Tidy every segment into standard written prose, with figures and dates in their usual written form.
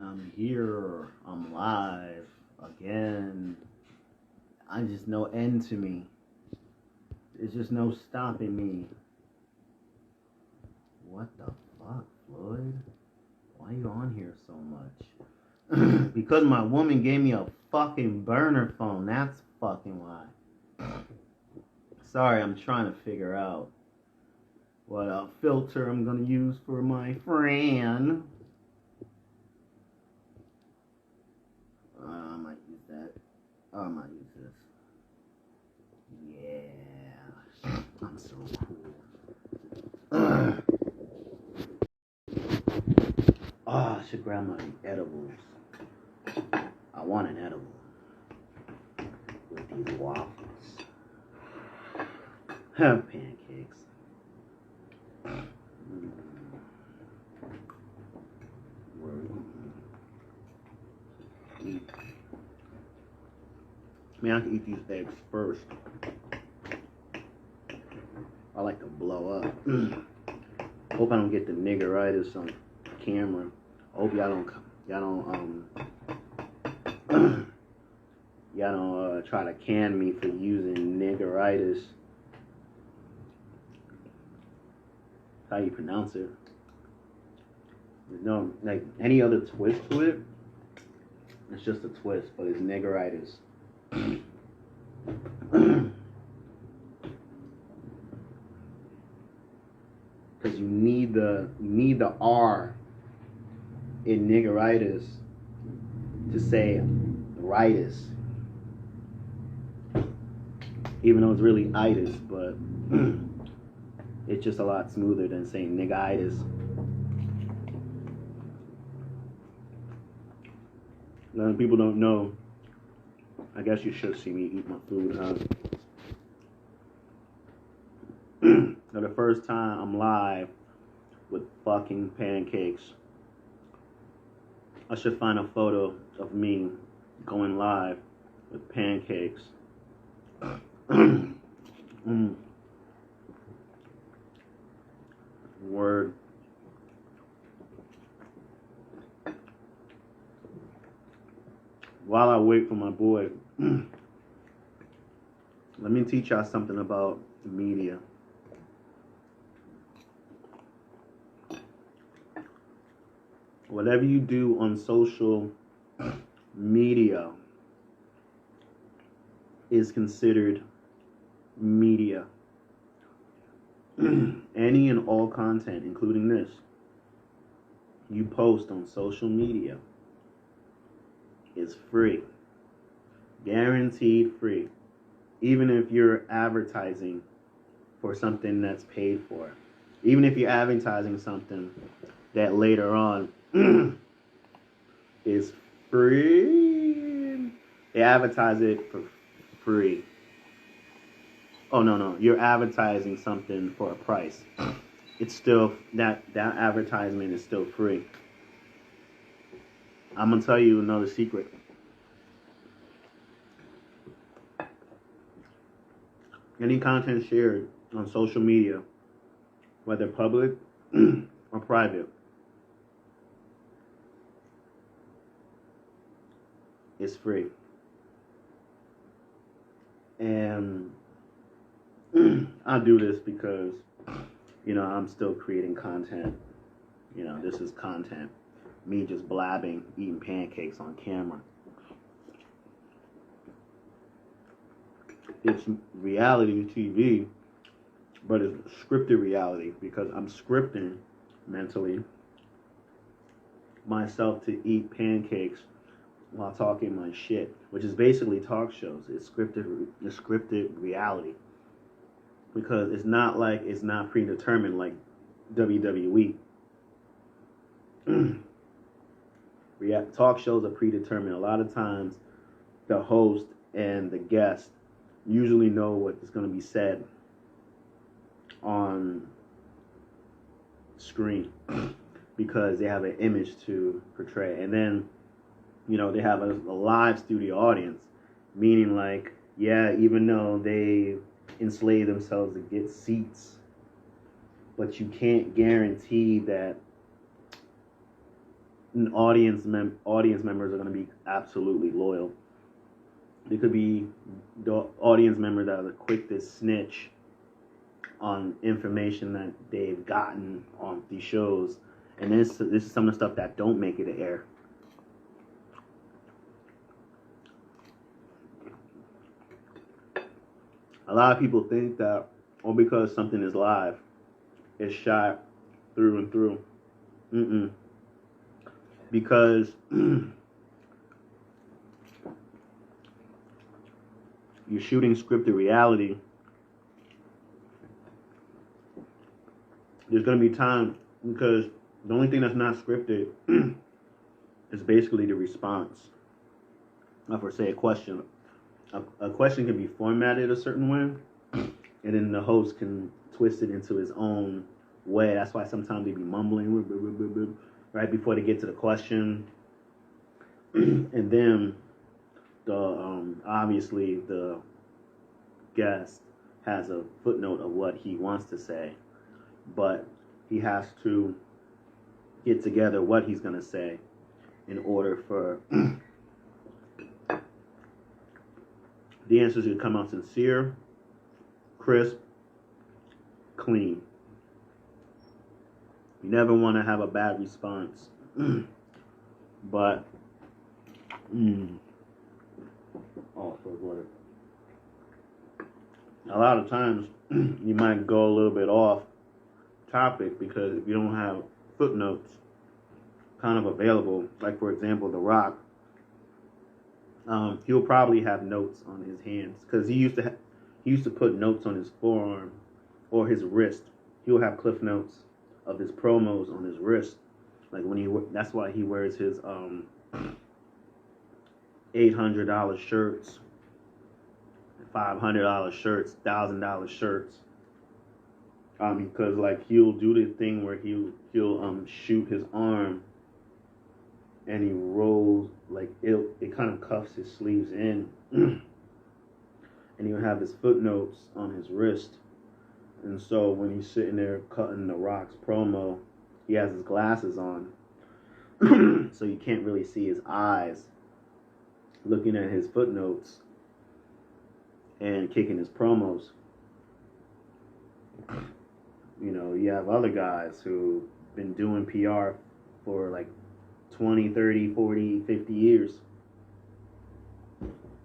I'm here. I'm live again. I just no end to me. There's just no stopping me. What the fuck, Floyd? Why you on here so much? Because my woman gave me a fucking burner phone. That's fucking why. Sorry, I'm trying to figure out what filter I'm gonna use for my friend. I might use that. I might use this. Yeah. I'm so cool. I should grab my edibles. I want an edible with these waffles. Have pancakes. I mean, I can eat these eggs first. I like to blow up. Hope I don't get the niggeritis on camera. I hope y'all don't try to can me for using niggeritis. How you pronounce it? There's no like any other twist to it. It's just a twist, but it's niggeritis. Because you need the R in niggeritis to say ritis, even though it's really itis, but it's just a lot smoother than saying niggitis. A lot of people don't know. I guess you should see me eat my food, huh? For the first time, I'm live with fucking pancakes. I should find a photo of me going live with pancakes. Word. While I wait for my boy, let me teach y'all something about media. Whatever you do on social media is considered media. Any and all content, including this, you post on social media is free. Guaranteed free. Even if you're advertising for something that's paid for. Even if you're advertising something that later on is free. They advertise it for free. Oh, no. You're advertising something for a price. It's still, that advertisement is still free. I'm going to tell you another secret. Any content shared on social media, whether public or private, is free. And I do this because, I'm still creating content. This is content. Me just blabbing, eating pancakes on camera. It's reality TV, but it's scripted reality because I'm scripting mentally myself to eat pancakes while talking my shit, which is basically talk shows. It's scripted reality because it's not like it's not predetermined like WWE. Talk shows are predetermined. A lot of times, the host and the guest usually know what is going to be said on screen because they have an image to portray. And then, they have a live studio audience, meaning like, even though they enslave themselves to get seats, but you can't guarantee that audience members are going to be absolutely loyal. There could be the audience members that are quick to snitch on information that they've gotten on these shows, and this is some of the stuff that don't make it to air. A lot of people think that because something is live, it's shot through and through. Because you're shooting scripted reality, there's going to be time, because the only thing that's not scripted is basically the response. For say a question. A question can be formatted a certain way, and then the host can twist it into his own way. That's why sometimes they be mumbling right before they get to the question, and then the obviously the guest has a footnote of what he wants to say, but he has to get together what he's going to say in order for the answers to come out sincere, crisp, clean. You never want to have a bad response. But for water. A lot of times you might go a little bit off topic because if you don't have footnotes kind of available, like for example, The Rock, he'll probably have notes on his hands because he used to put notes on his forearm or his wrist. He'll have cliff notes of his promos on his wrist, like that's why he wears his $800 shirts, $500 shirts, $1,000 shirts. Because like he'll do the thing where he'll shoot his arm and he rolls, like it kind of cuffs his sleeves in, and he'll have his footnotes on his wrist. And so when he's sitting there cutting The Rock's promo, he has his glasses on, so you can't really see his eyes looking at his footnotes and kicking his promos. You know, you have other guys who've been doing PR for like 20, 30, 40, 50 years.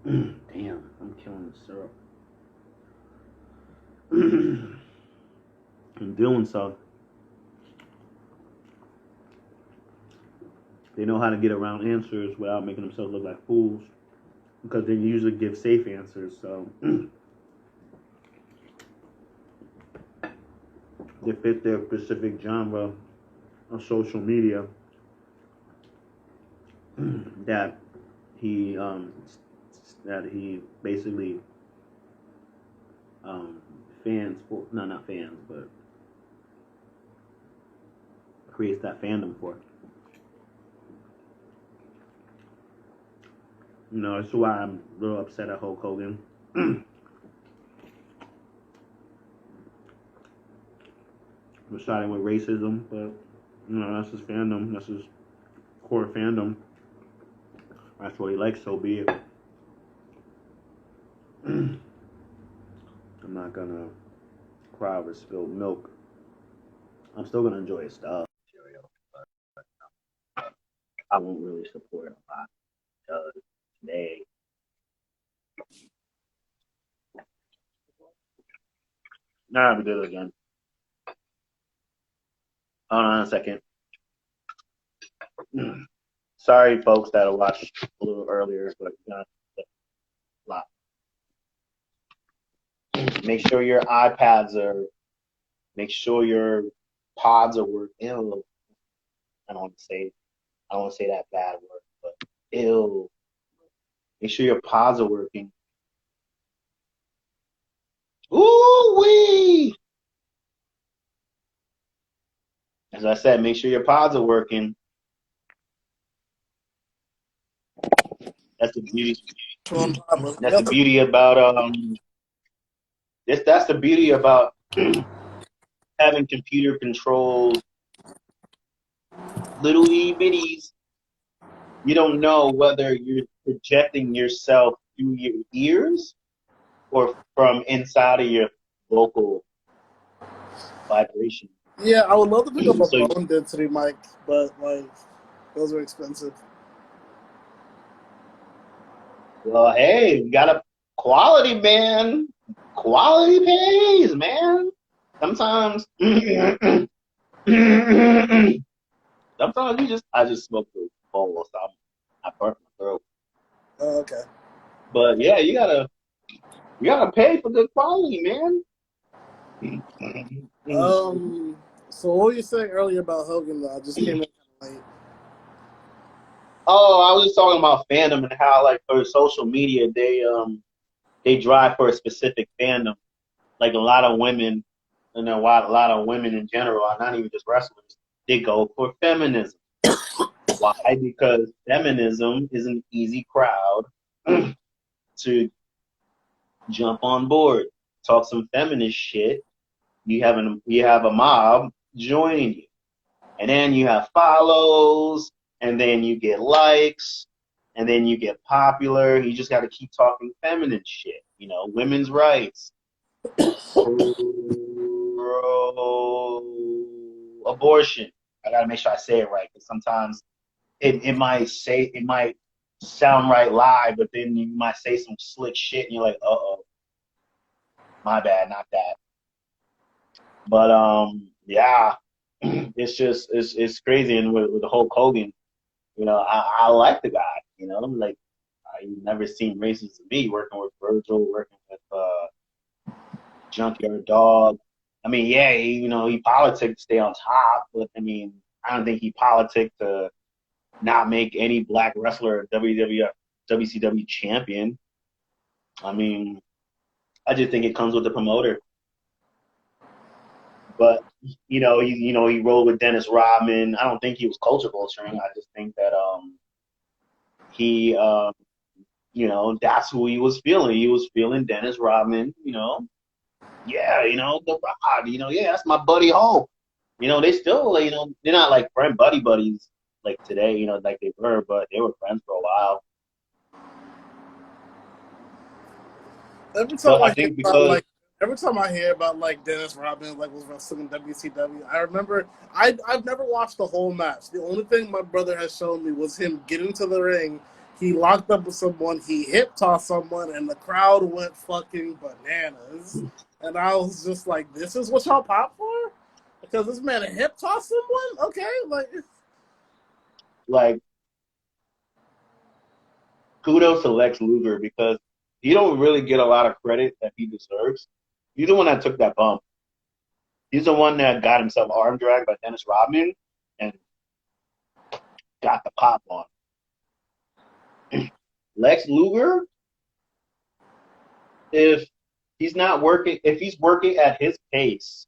Damn, I'm killing the syrup. In doing so, they know how to get around answers without making themselves look like fools, because they usually give safe answers. So they fit their specific genre of social media that he basically not fans, but creates that fandom for. You know, that's why I'm a little upset at Hulk Hogan. We're siding with racism, but you know, that's his fandom. That's his core fandom. That's what he likes, so be it. I'm not gonna cry over spilled milk. I'm still gonna enjoy his stuff, but I won't really support it a lot because today nah, we did it again. Hold on a second. Sorry, folks, that I watched a little earlier, but not a lot. Make sure your make sure your pods are working. I don't want to say that bad word, but ill. Make sure your pods are working. Ooh-wee! As I said, make sure your pods are working. That's the beauty. That's the beauty about that's the beauty about having computer controlled little bitties You don't know whether you're projecting yourself through your ears or from inside of your vocal vibration. Yeah, I would love to pick up a So, bone density mic, but like those are expensive. well, hey, we got a quality, man. Quality pays, man. Sometimes, sometimes I just smoked a bowl, so I burnt my throat. Okay. But yeah, you gotta pay for good quality, man. Um. So what were you saying earlier about Hogan? Though I just came in kind of late. Oh, I was just talking about fandom and how like for social media they drive for a specific fandom. Like a lot of women, and then why a lot of women in general are not even just wrestlers. They go for feminism. Why? Because feminism is an easy crowd to jump on board, talk some feminist shit. You have a mob joining you, and then you have follows, and then you get likes, and then you get popular. You just got to keep talking feminine shit, women's rights, pro abortion. I got to make sure I say it right because sometimes it might sound right live, but then you might say some slick shit, and you're like, oh, my bad, not that. But yeah, it's crazy, and with the Hulk Hogan, I like the guy. Like I never seen racist to me working with Virgil, working with Junkyard Dog. I mean, yeah, he politicked to stay on top, but I mean, I don't think he politicked to not make any black wrestler a WWF, WCW champion. I mean, I just think it comes with the promoter. But he rolled with Dennis Rodman. I don't think he was culture vulturing. I just think that he that's who he was feeling. He was feeling Dennis Rodman. Yeah, the Rod. Yeah, that's my buddy Hulk. They still they're not like friend buddies like today. Like they were, but they were friends for a while. Every time But I I hear think about because like every time I hear about like Dennis Rodman like was wrestling in WCW, I remember I've never watched the whole match. The only thing my brother has shown me was him get into the ring. He locked up with someone. He hip tossed someone, and the crowd went fucking bananas. And I was just like, "This is what y'all pop for?" Because this man hip tossed someone. Okay, like kudos to Lex Luger because he don't really get a lot of credit that he deserves. He's the one that took that bump. He's the one that got himself arm dragged by Dennis Rodman and got the pop on. Lex Luger, if if he's working at his pace,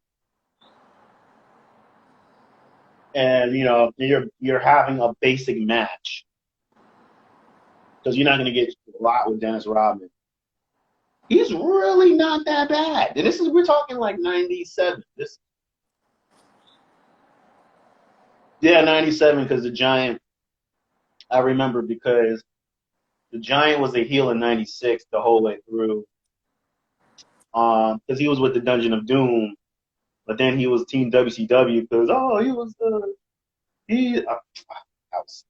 and you're having a basic match, because you're not going to get a lot with Dennis Rodman. He's really not that bad, and we're talking like '97. Yeah, '97 because the Giant. I remember because the Giant was a heel in '96 the whole way through. Because he was with the Dungeon of Doom, but then he was Team WCW because he was I was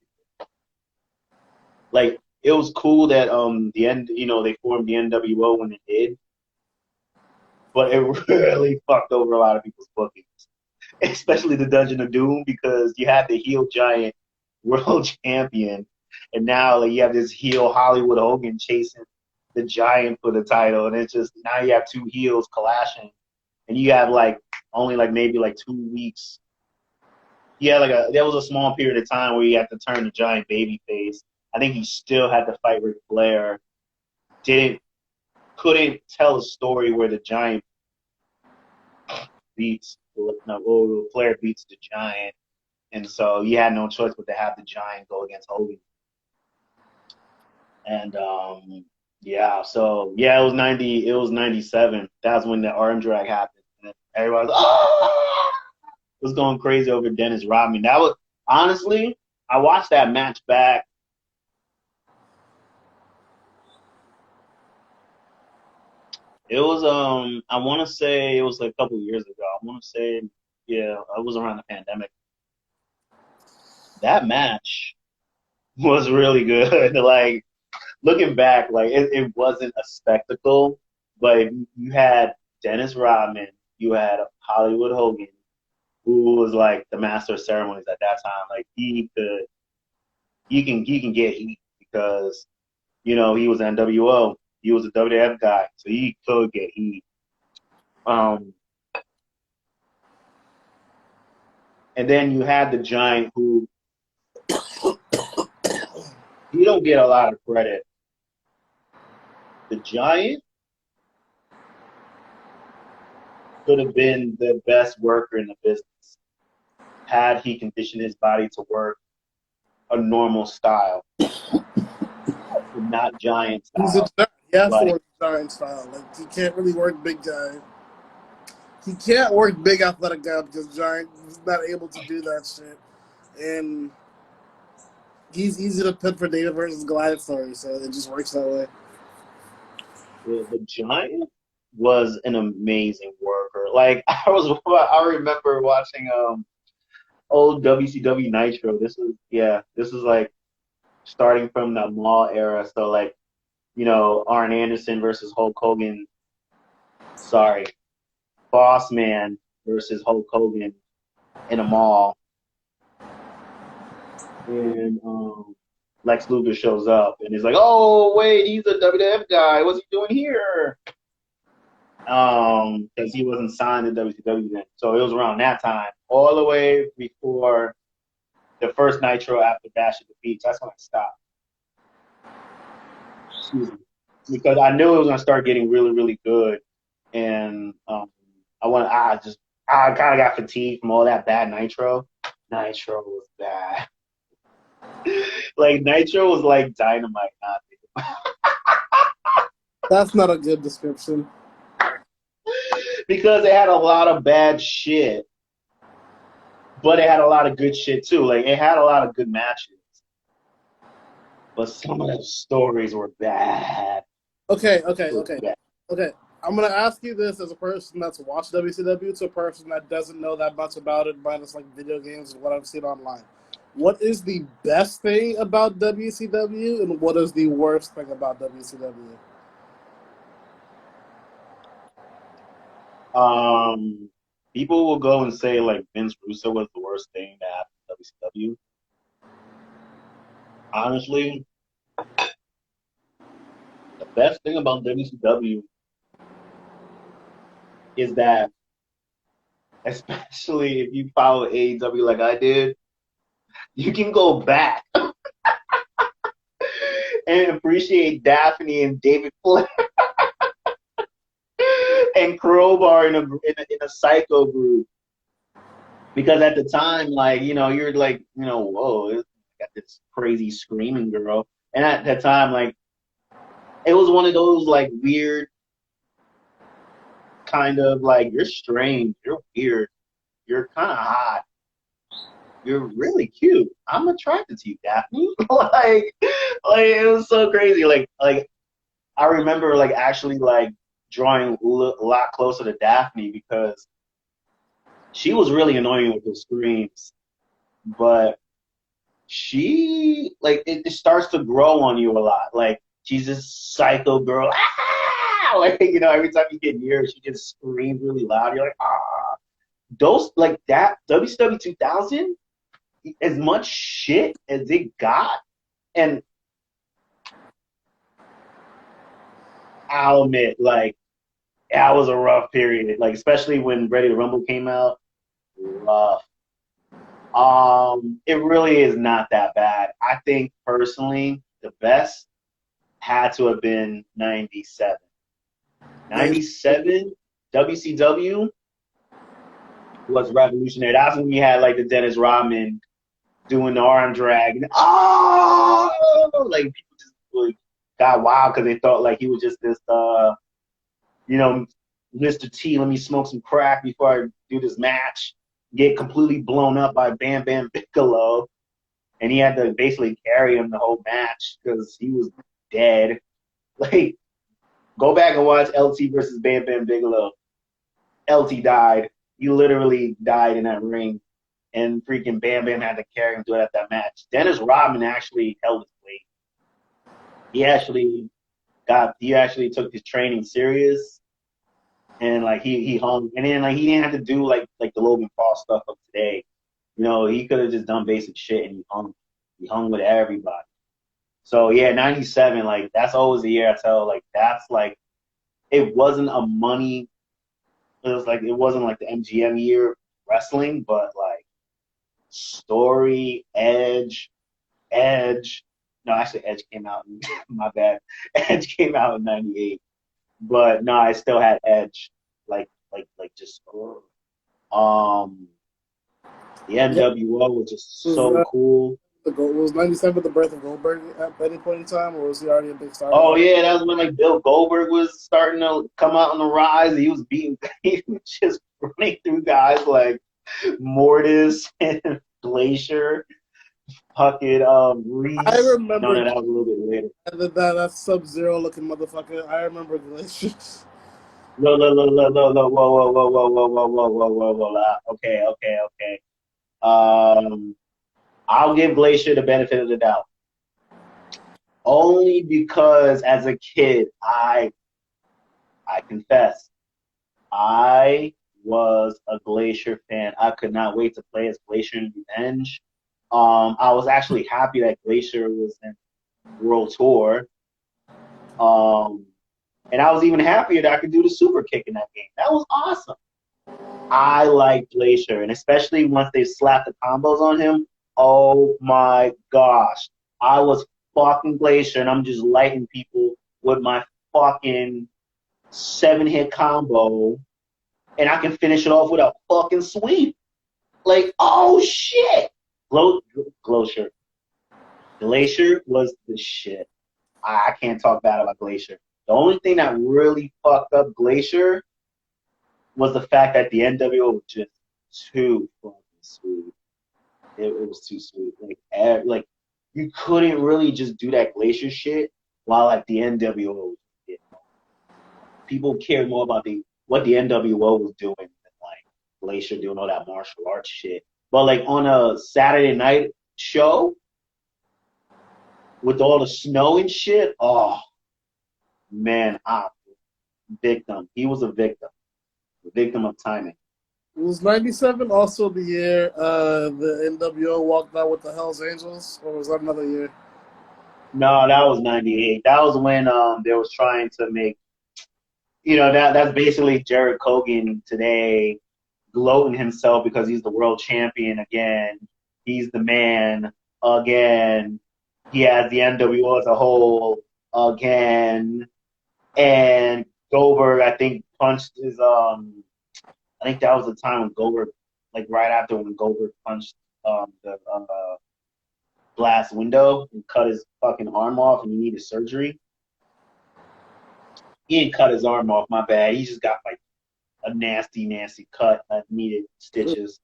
like it was cool that the end they formed the NWO when they did, but it really fucked over a lot of people's bookings, especially the Dungeon of Doom because you had the heel Giant world champion, and now like you have this heel Hollywood Hogan chasing the Giant for the title, and it's just now you have two heels clashing, and you have like only like maybe like 2 weeks. Yeah, there was a small period of time where you had to turn the Giant baby face. I think he still had to fight Ric Flair. Couldn't tell a story where the Giant beats no, Flair beats the Giant, and so you had no choice but to have the Giant go against Hogan. And yeah, so yeah, it was '97. That's when the arm drag happened, and everybody was going crazy over Dennis Rodman. That was honestly, I watched that match back It was I want to say it was like a couple years ago. I want to say yeah, it was around the pandemic. That match was really good. Like looking back, like it wasn't a spectacle, but you had Dennis Rodman, you had Hollywood Hogan, who was like the master of ceremonies at that time. Like he can get heat because he was NWO, he was a WWF guy, so he could get heat. Um, and then you had the Giant, who he don't get a lot of credit. The Giant could have been the best worker in the business had he conditioned his body to work a normal style, not giant He's a style. giant. He has to Like work giant style. Like he can't really work big giant. He can't work big athletic guy because giant is not able to do that shit. And he's easy to pit for David versus Goliath story, so it just works that way. the Giant was an amazing worker. Like I remember watching old WCW Nitro. This was like starting from the Mall era. So like Arn Anderson versus Hulk Hogan. Sorry, Boss Man versus Hulk Hogan in a mall, and Lex Luger shows up and he's like, "Oh wait, he's a WWF guy. What's he doing here?" Because he wasn't signed to WCW then. So it was around that time, all the way before the first Nitro after Bash at the Beach. That's when I stopped. Excuse me, because I knew it was gonna start getting really, really good, and I kind of got fatigued from all that bad Nitro. Nitro was bad. Like Nitro was like Dynamite, not That's not a good description. because it had a lot of bad shit, but it had a lot of good shit too. Like it had a lot of good matches, but some of those stories were bad. Okay. Bad. I'm gonna ask you this as a person that's watched WCW to a person that doesn't know that much about it, minus like video games and what I've seen online. What is the best thing about WCW, and what is the worst thing about WCW? People will go and say like Vince Russo was the worst thing that happened to WCW. Honestly, the best thing about WCW is that, especially if you follow AEW like I did, you can go back and appreciate Daphne and David Flair and Crowbar in a psycho group. Because at the time, like, you're like, whoa, got this crazy screaming girl. And at that time, like, it was one of those, like, weird kind of, like, you're strange, you're weird, you're kind of hot, you're really cute. I'm attracted to you, Daphne. like, it was so crazy. Like, I remember, like, actually, like, drawing a lot closer to Daphne because she was really annoying with her screams, but she like it starts to grow on you a lot. Like she's this psycho girl. Ah! Like every time you get near her, she just screams really loud. You're like, ah. Those like that WCW 2000, as much shit as it got, and I'll admit, like that was a rough period. Like especially when Ready to Rumble came out, rough. It really is not that bad. I think personally, the best had to have been 97. 97 WCW was revolutionary. That's when we had like the Dennis Rodman doing the arm drag. And, oh, like people just like got wild because they thought like he was just this, Mr. T. Let me smoke some crack before I do this match. Get completely blown up by Bam Bam Bigelow, and he had to basically carry him the whole match because he was dead. Like Go back and watch LT versus Bam Bam Bigelow. LT died. He literally died in that ring, and freaking Bam Bam had to carry him throughout that match. Dennis Rodman actually held his weight. He actually took his training serious, and like he hung, and then like he didn't have to do like the Logan Paul stuff of today. You know, he could have just done basic shit and he hung. He hung with everybody. So yeah, 97, like that's always the year I tell, like that's like it wasn't a money. It wasn't like the MGM year wrestling, but like story, Edge. No, actually, Edge came out. My bad. Edge came out in '98, but no, I still had Edge. Just the NWO was just so cool. Was '97 the birth of Goldberg at any point in time, or was he already a big star? Oh yeah, that was when like Bill Goldberg was starting to come out on the rise. He was just running through guys like Mortis and Glacier, fucking Reese. I remember. No, that was a little bit later. That Sub-Zero looking motherfucker. I remember Glacier. No, whoa. Okay. I'll give Glacier the benefit of the doubt. Only because as a kid, I confess, I was a Glacier fan. I could not wait to play as Glacier in Revenge. I was actually happy that Glacier was in World Tour. And I was even happier that I could do the super kick in that game. That was awesome. I like Glacier, and especially once they slapped the combos on him, oh my gosh. I was fucking Glacier, and I'm just lighting people with my fucking 7-hit combo, and I can finish it off with a fucking sweep. Like, oh shit. Glacier was the shit. I can't talk bad about Glacier. The only thing that really fucked up Glacier was the fact that the NWO was just too fucking sweet. It was too sweet. Like you couldn't really just do that Glacier shit while like the NWO did. People cared more about what the NWO was doing than like Glacier doing all that martial arts shit. But like on a Saturday night show with all the snow and shit, oh man, victim. He was a victim of timing. Was '97 also the year the NWO walked out with the Hells Angels, or was that another year? No, that was '98. That was when they was trying to make, that's basically Jared Kogan today gloating himself because he's the world champion again. He's the man again. He has the NWO as a whole again. And Goldberg, I think, punched his I think that was the time when Goldberg, like right after when Goldberg punched the glass window and cut his fucking arm off and he needed surgery. He didn't cut his arm off, my bad. He just got like a nasty cut that needed stitches.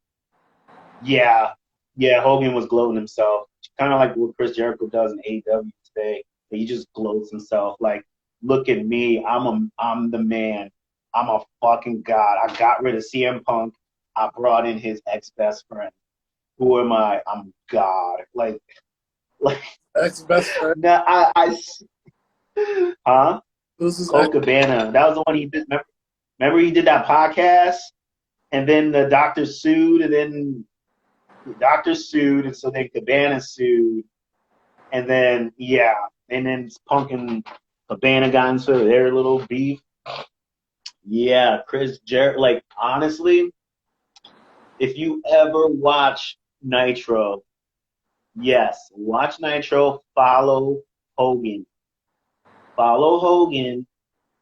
Yeah, Hogan was gloating himself. Kind of like what Chris Jericho does in AEW today. He just gloats himself like, look at me, I'm the man. I'm a fucking god. I got rid of CM Punk. I brought in his ex-best friend. Who am I? I'm God. Like Ex-best friend? Nah, huh? Who's Colt Cabana. That was the one he did. Remember he did that podcast? And then the doctor sued, and then the doctor sued, and so then Cabana sued. And then, and then Punk and Cabana got into their little beef. Yeah, Chris Jericho. Like, honestly, if you ever watch Nitro, yes, watch Nitro, follow Hogan. Follow Hogan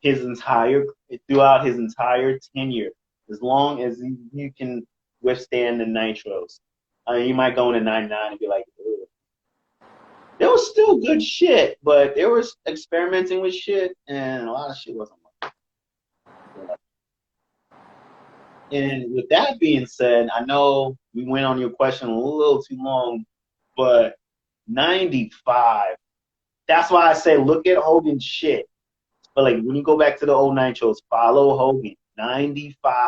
throughout his entire tenure, as long as you can withstand the Nitros. You might go into 99 and be like, ugh. There was still good shit, but they were experimenting with shit, and a lot of shit wasn't working. And with that being said, I know we went on your question a little too long, but 95, that's why I say look at Hogan's shit. But like when you go back to the old Nitros, follow Hogan, 95.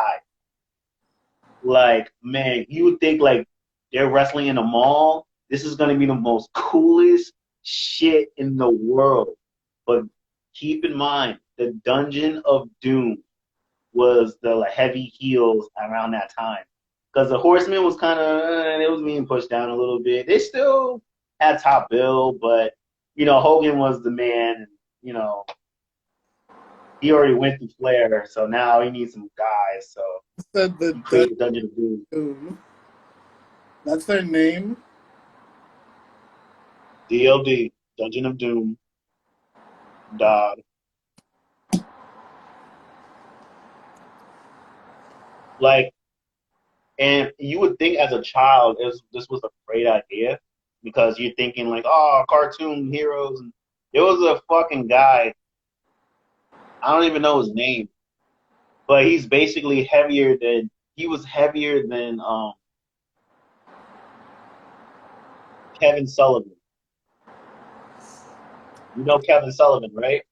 Like, man, you would think like they're wrestling in a mall. This is gonna be the most coolest shit in the world. But keep in mind, the Dungeon of Doom was the like, heavy heels around that time. Because the Horsemen was kind of, it was being pushed down a little bit. They still had top bill, but, you know, Hogan was the man. You know, he already went through Flair, so now he needs some guys. So Said he the created Dungeon of Doom. Doom. That's their name. DLD, Dungeon of Doom, dog. Like, and you would think as a child this was a great idea because you're thinking like, oh, cartoon heroes. There was a fucking guy, I don't even know his name, but he's basically he was heavier than Kevin Sullivan. You know Kevin Sullivan, right?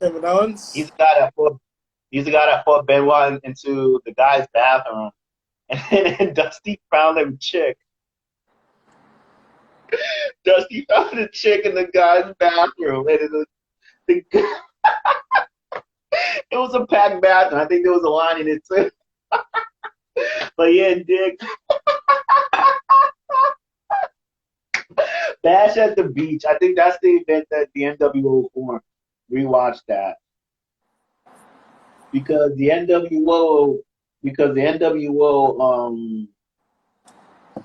Kevin Owens. He's the guy that fought Benoit into the guy's bathroom, and Dusty found him chick. Dusty found a chick in the guy's bathroom, and it was a packed bathroom. I think there was a line in it too. But yeah, Dick. Bash at the Beach. I think that's the event that the NWO formed. Rewatch that. Because the NWO,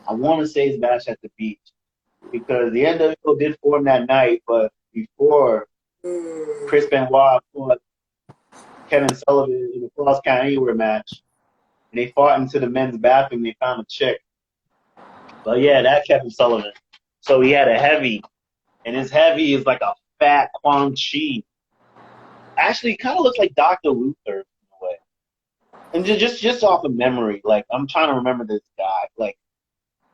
I want to say it's Bash at the Beach. Because the NWO did form that night, but before Chris Benoit fought Kevin Sullivan in the Cross Count Anywhere match, and they fought into the men's bathroom, they found a chick. But yeah, that Kevin Sullivan. So he had a heavy, and his heavy is like a fat Quan Chi. Actually, kind of looks like Dr. Luther in a way. And just off of memory, like I'm trying to remember this guy. Like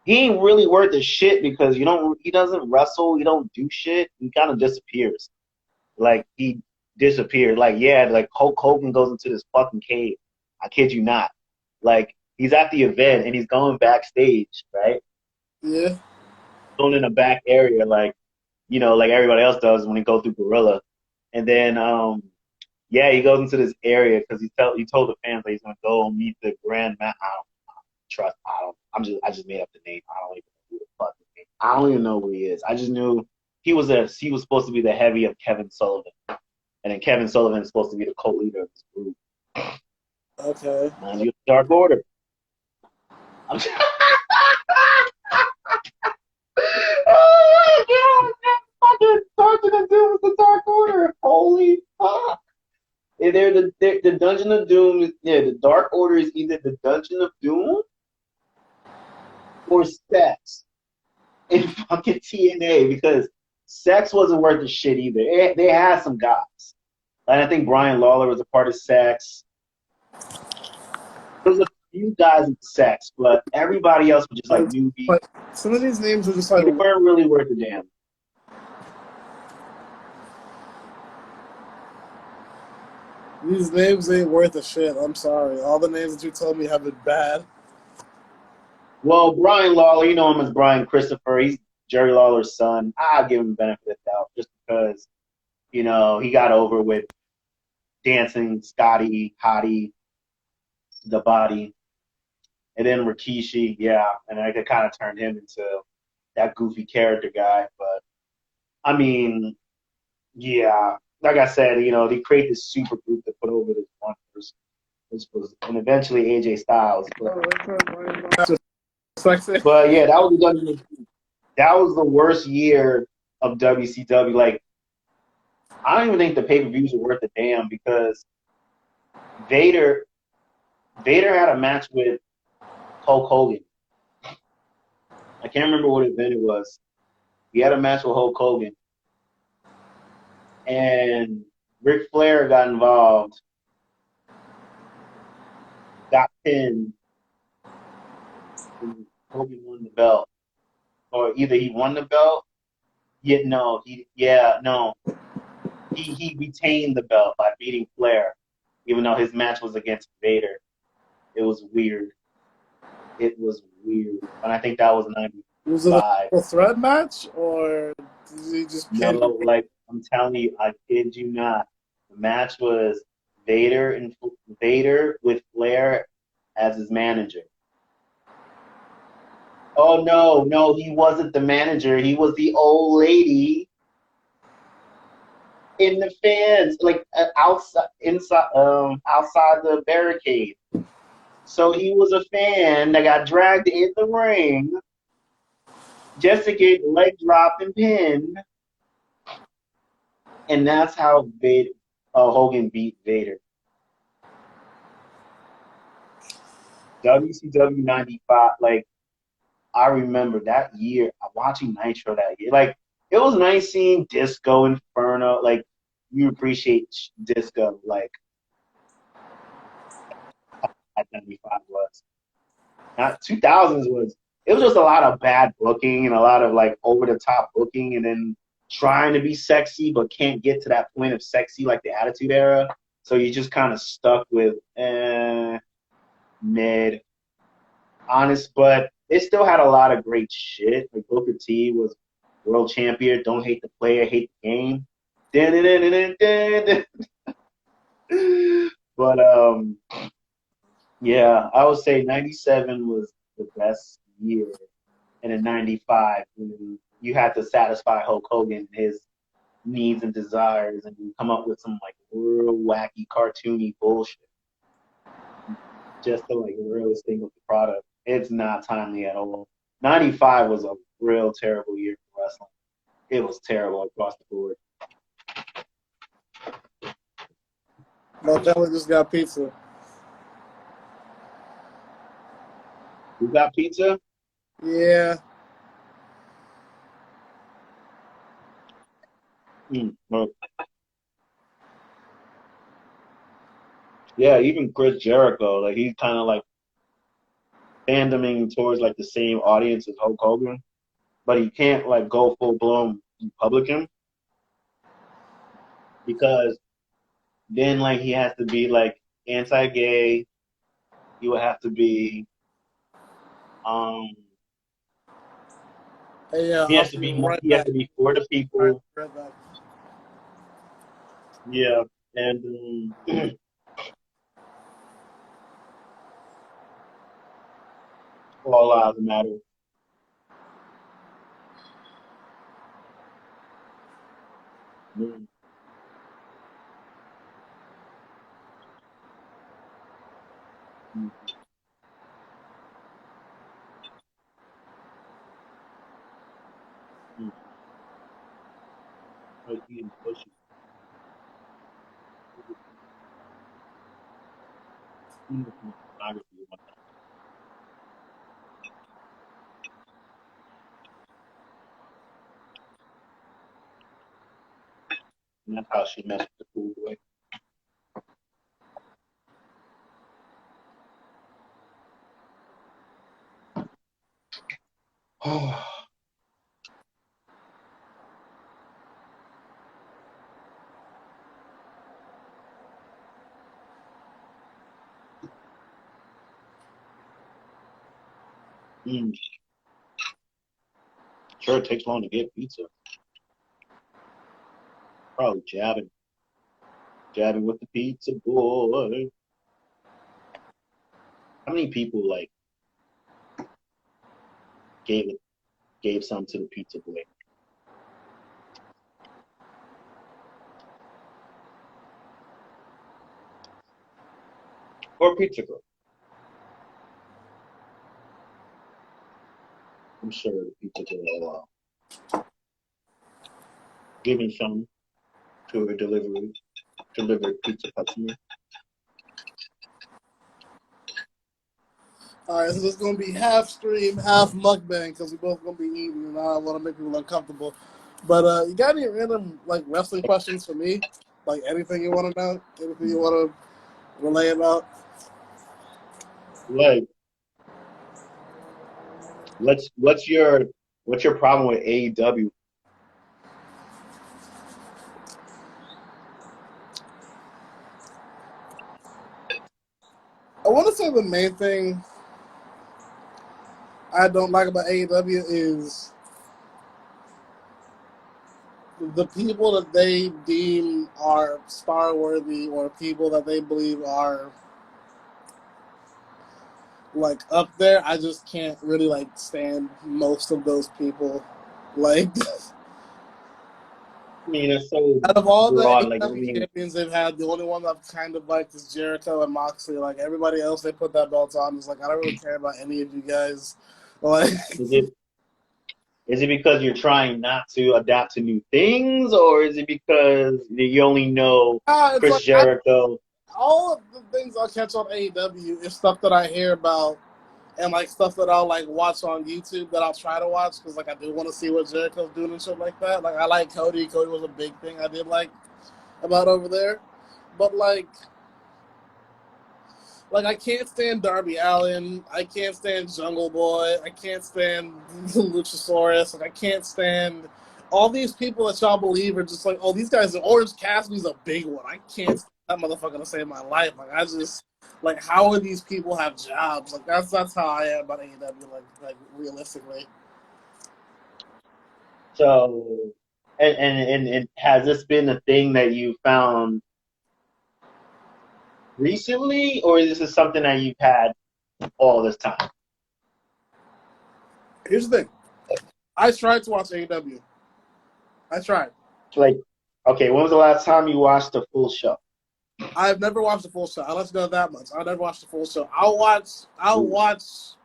he ain't really worth a shit because he doesn't wrestle, he don't do shit. He kind of disappears. Like he disappeared. Like yeah, like Hulk Hogan goes into this fucking cave. I kid you not. Like he's at the event and he's going backstage, right? Yeah. Going in the back area, like like everybody else does when he goes through Gorilla. And then yeah, he goes into this area because he told the fans that he's gonna go meet the Grand Man. I just made up the name. I don't even know who the fuck his name. I don't even know who he is. I just knew he was supposed to be the heavy of Kevin Sullivan, and then Kevin Sullivan is supposed to be the co-leader of this group. Okay. And you Dark Order. I'm oh my god, fucking Dungeon of Doom is the Dark Order. Holy fuck. And they're the Dungeon of Doom. The Dark Order is either the Dungeon of Doom or Sex in fucking TNA because Sex wasn't worth the shit either. They had some guys. And I think Brian Lawler was a part of Sex. There was a few guys in Sex, but everybody else was just like newbies. But some of these names are just like they weren't really worth a damn. These names ain't worth a shit. I'm sorry. All the names that you told me have been bad. Well, Brian Lawler, you know him as Brian Christopher. He's Jerry Lawler's son. I'll give him the benefit of the doubt just because, he got over with dancing, Scotty, Hottie, the body. And then Rikishi, yeah. And I could kind of turn him into that goofy character guy. But, I mean, yeah. Like I said, they create this super group to put over this one person. And eventually AJ Styles. But yeah, that was the worst year of WCW. Like, I don't even think the pay-per-views are worth a damn because Vader had a match with Hulk Hogan. I can't remember what event it was. He had a match with Hulk Hogan. And Ric Flair got involved, got pinned, and Hogan won the belt. Or either he won the belt, no. He he retained the belt by beating Flair, even though his match was against Vader. It was weird. It was weird, and I think that was Was it '95. a threat match, or did he just No, pin? like I'm telling you, I kid you not. The match was Vader with Flair as his manager. Oh no, he wasn't the manager. He was the old lady in the fans, like outside the barricade. So he was a fan that got dragged in the ring just to get leg dropped and pinned, and that's how Hogan beat Vader. WCW '95, like I remember that year watching Nitro that year. Like it was nice seeing Disco Inferno. Like you appreciate Disco, like at '95 was. Not 2000s was. It was just a lot of bad booking and a lot of like over the top booking, and then trying to be sexy but can't get to that point of sexy like the Attitude Era. So you just kind of stuck with mid. Honest, but it still had a lot of great shit. Like Booker T was world champion. Don't hate the player, hate the game. But yeah, I would say '97 was the best year, and in '95 you had to satisfy Hulk Hogan his needs and desires, and come up with some like real wacky, cartoony bullshit just to like really stink with the product. It's not timely at all. '95 was a real terrible year for wrestling. It was terrible across the board. Martelli just got pizza. You got pizza? Yeah. Well, yeah, even Chris Jericho, like he's kind of like fandoming towards like the same audience as Hulk Hogan, but he can't like go full blown Republican because then like he has to be like anti-gay. He would have to be um Hey, he I'll has to be be right he has back. to be for the Right, people. right back. Yeah, and all lives matter. Mm, mm, mm. Like eating pussy. Mm, pornography or whatnot. And that's how she messed with the cool boy. Oh, mm. Sure, it takes long to get pizza. Probably jabbing with the pizza boy. How many people like gave gave some to the pizza boy or pizza girl? I'm sure the pizza girl giving some to her delivered pizza customer. All right, so this is gonna be half stream, half mukbang because we both gonna be eating, and I don't want to make people uncomfortable. But you got any random like wrestling questions for me? Like anything you want to know, anything you want to relay about? Like, what's your problem with AEW? want to say the main thing I don't like about AEW is the people that they deem are star worthy or people that they believe are like up there. I just can't really like stand most of those people. Like I mean, it's so out of all the broad. Like, I AEW mean, champions they've had, the only one I've kind of liked is Jericho and Moxley. Like everybody else they put that belt on is like I don't really care about any of you guys. Like is it because you're trying not to adapt to new things, or is it because you only know it's Chris like Jericho? all of the things I catch on AEW is stuff that I hear about and like stuff that I'll like watch on YouTube that I'll try to watch because like I do want to see what Jericho's doing and shit like that. Like I like Cody. Cody was a big thing I did like about over there, but like I can't stand Darby Allin. I can't stand Jungle Boy. I can't stand Luchasaurus. Like I can't stand all these people that y'all believe are just like, oh, these guys. Orange Cassidy's a big one. I can't stand that motherfucker to save my life. Like I just like how are these people have jobs? Like that's how I am about AEW. Like realistically. So, and has this been a thing that you found recently, or is this something that you've had all this time? Here's the thing. I tried to watch AEW. I tried. Like, okay, when was the last time you watched a full show? I've never watched the full show. I'll let you know that much. I'll never watch the full show. I've watched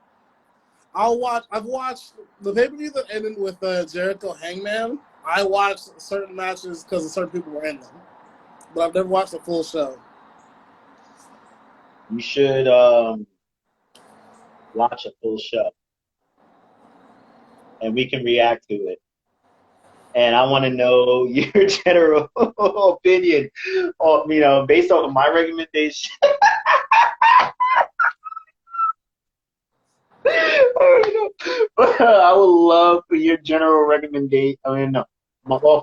the pay-per-view that ended with Jericho Hangman. I watched certain matches because certain people were in them. But I've never watched the full show. You should watch a full show, and we can react to it. And I want to know your general opinion, based on my recommendation. I would love for your general recommendation. I mean, no,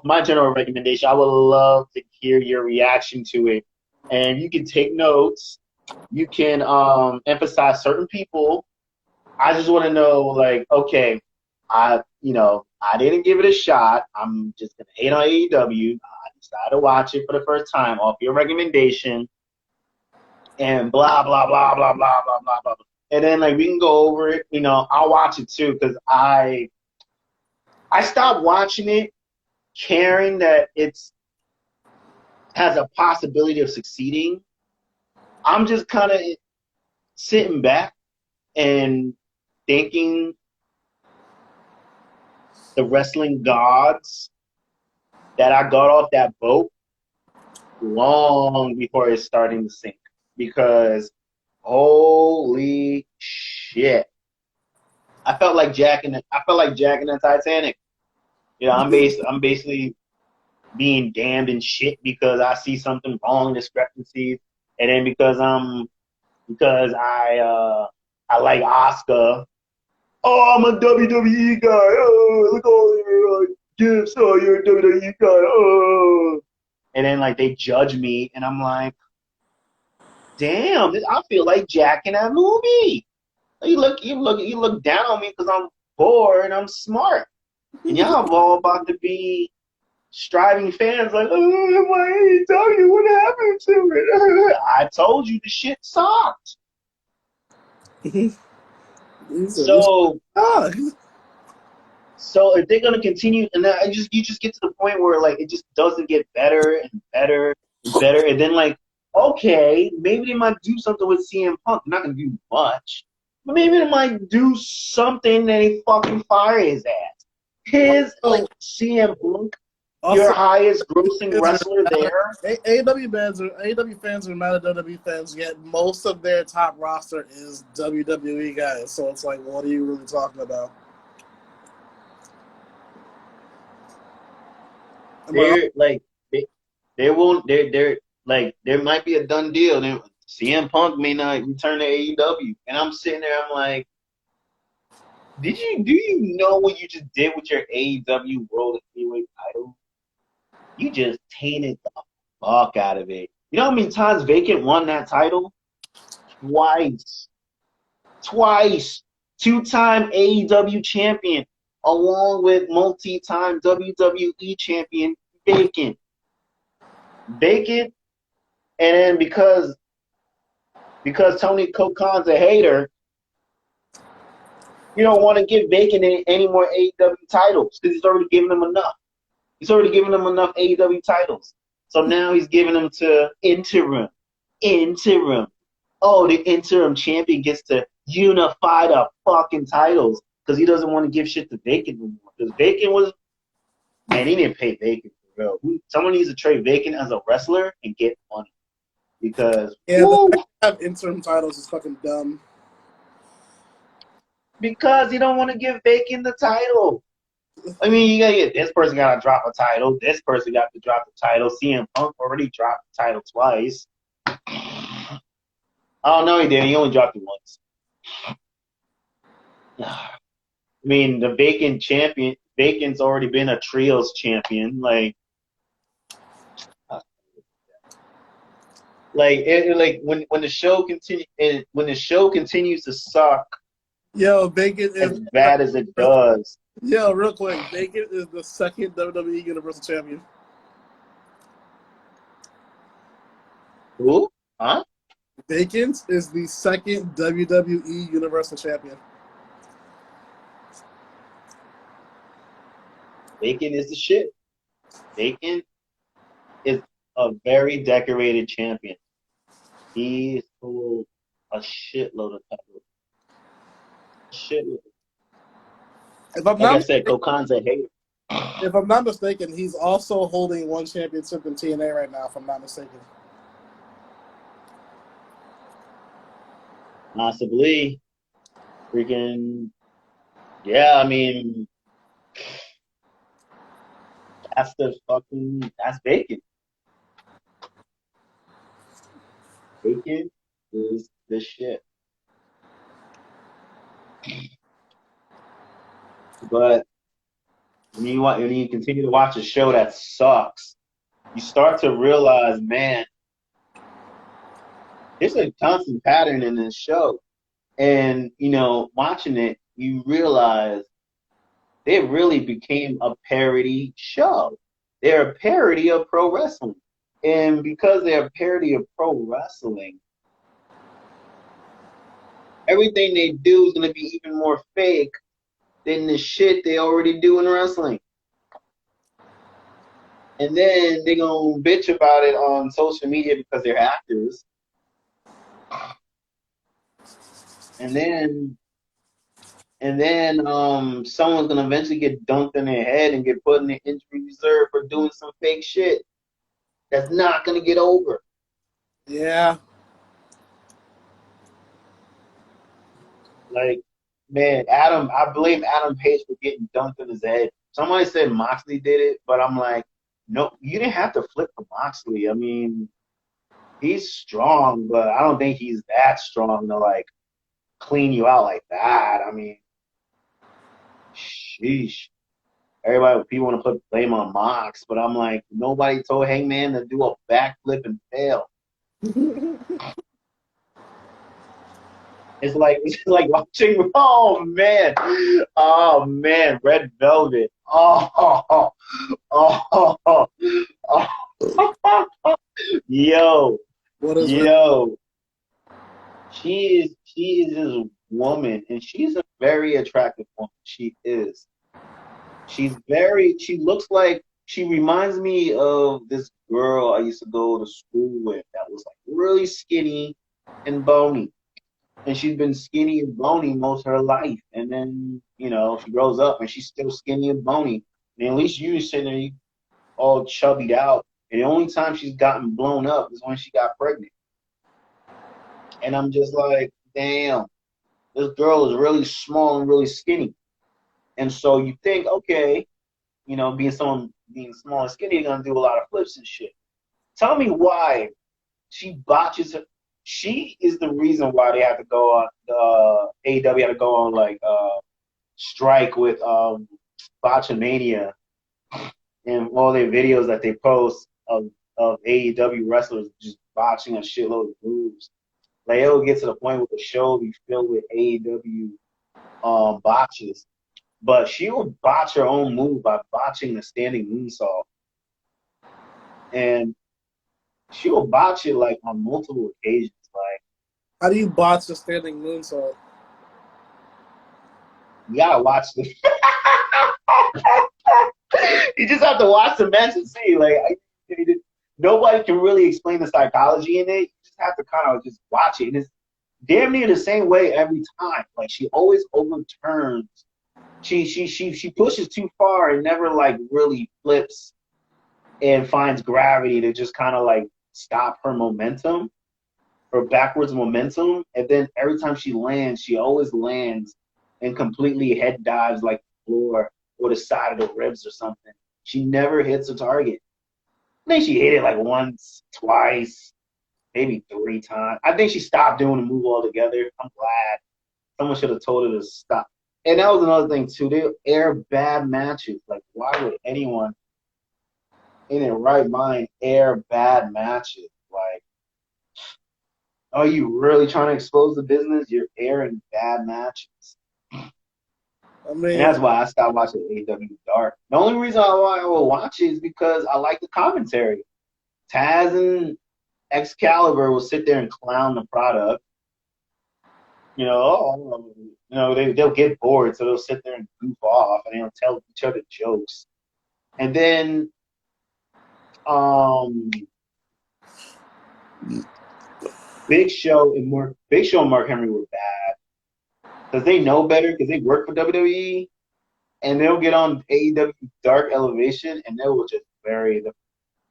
my general recommendation. I would love to hear your reaction to it, and you can take notes. You can emphasize certain people. I just want to know, like, okay, I didn't give it a shot. I'm just gonna hate on AEW. I decided to watch it for the first time off your recommendation, and blah blah blah blah blah blah blah blah. And then like we can go over it. I'll watch it too because I stopped watching it, caring that it's has a possibility of succeeding. I'm just kind of sitting back and thanking the wrestling gods that I got off that boat long before it's starting to sink. Because holy shit, I felt like Jack in the Titanic. I'm basically being damned in shit because I see something wrong, discrepancies, and then because I like Oscar. Oh, I'm a WWE guy. Oh, look all your gifts. Oh, you're a WWE guy. Oh, and then like they judge me, and I'm like, damn, I feel like Jack in that movie. You look down on me because I'm poor and I'm smart, and y'all all about to be striving fans like, oh, my AEW, what happened to it? I told you the shit sucked. So if they're gonna continue, and then you just get to the point where like it just doesn't get better and better and better, and then like, okay, maybe they might do something with CM Punk. They're not gonna do much, but maybe they might do something that they fucking fire his ass. Like CM Punk, your highest grossing wrestler there. AEW fans are mad at WWE fans, yet most of their top roster is WWE guys. So it's like, what are you really talking about? They're like they won't. They're like there might be a done deal. Then CM Punk may not return to AEW, and I'm sitting there. I'm like, do you know what you just did with your AEW World Heavyweight title? You just tainted the fuck out of it. You know how many times Vacant won that title? Twice. Two-time AEW champion, along with multi-time WWE champion Bacon. And then because Tony Khan's a hater, you don't want to give Bacon any more AEW titles because he's already given them enough. He's already given them enough AEW titles. So now he's giving them to interim. Oh, the interim champion gets to unify the fucking titles because he doesn't want to give shit to Bacon anymore. Because Bacon was, man, he didn't pay Bacon for real. Someone needs to trade Bacon as a wrestler and get money. Because, the fact to have interim titles is fucking dumb. Because you don't want to give Bacon the title. I mean, you gotta get this person got to drop a title. This person got to drop the title. CM Punk already dropped the title twice. Oh, no, he didn't. He only dropped it once. I mean, the Bacon's already been a trios champion. Like when the show continues to suck, Yo, Bacon is as bad as it does. Yo, real quick, Bacon is the second WWE Universal Champion. Who? Huh? Bacon is the second WWE Universal Champion. Bacon is the shit. Bacon is a very decorated champion. He's full a shitload of titles. Shitload. Like I said, Khan's a hater. If I'm not mistaken, he's also holding one championship in TNA right now, if I'm not mistaken. Possibly. Freaking. Yeah, I mean, that's Bacon. Bacon is the shit. But when you continue to watch a show that sucks, you start to realize, man, there's a constant pattern in this show. And, watching it, you realize they really became a parody show. They're a parody of pro wrestling. And because they're a parody of pro wrestling, everything they do is going to be even more fake than the shit they already do in wrestling. And then they're going to bitch about it on social media because they're actors. And then someone's going to eventually get dunked in their head and get put in the injury reserve for doing some fake shit that's not going to get over. Yeah. Like, man, I blame Adam Page for getting dunked in his head. Somebody said Moxley did it, but I'm like, no, you didn't have to flip for Moxley. I mean, he's strong, but I don't think he's that strong to, like, clean you out like that. I mean, sheesh. People want to put blame on Mox, but I'm like, nobody told Hangman to do a backflip and fail. It's like watching. Oh man, Red Velvet. Yo. She is this woman, and she's a very attractive woman. She is. She reminds me of this girl I used to go to school with that was like really skinny and bony. And she's been skinny and bony most of her life. And then, she grows up and she's still skinny and bony. And at least you sitting there all chubbied out. And the only time she's gotten blown up is when she got pregnant. And I'm just like, damn, this girl is really small and really skinny. And so you think, okay, being small and skinny, you're going to do a lot of flips and shit. Tell me why she botches it. She is the reason why they have to go on, AEW had to go on strike with Botchamania and all their videos that they post of AEW wrestlers just botching a shitload of moves. Like it'll get to the point where the show will be filled with AEW botches. But she will botch her own move by botching the standing moonsault. And she will botch it like on multiple occasions. Like, how do you botch the standing moonsault? you gotta watch the you just have to watch the match and see. Like nobody can really explain the psychology in it. You just have to kind of just watch it. And it's damn near the same way every time. Like she always overturns. She pushes too far and never like really flips and finds gravity to just kind of like stop her momentum, her backwards momentum. And then every time she lands, she always lands and completely head dives like the floor or the side of the ribs or something. She never hits a target. I think she hit it like once, twice, maybe 3 times. I think she stopped doing the move altogether. I'm glad. Someone should have told her to stop. And that was another thing, too. They air bad matches. Like, why would anyone in their right mind air bad matches? Like, are you really trying to expose the business? You're airing bad matches. I mean, and that's why I stopped watching AEW Dark. The only reason why I will watch it is because I like the commentary. Taz and Excalibur will sit there and clown the product. They'll get bored, so they'll sit there and goof off, and they'll tell each other jokes. And then, Big Show and Mark Henry were bad because they know better because they work for WWE, and they'll get on AEW Dark Elevation, and they will just bury the.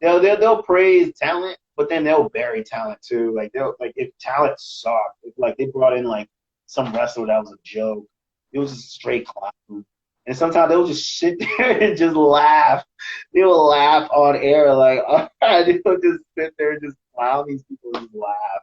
They'll praise talent, but then they'll bury talent too. Like if talent sucked, if like they brought in like some wrestler that was a joke, it was just straight clown. And sometimes they'll just sit there and just laugh. They will laugh on air like, all right, they'll just sit there and just clown these people and just laugh.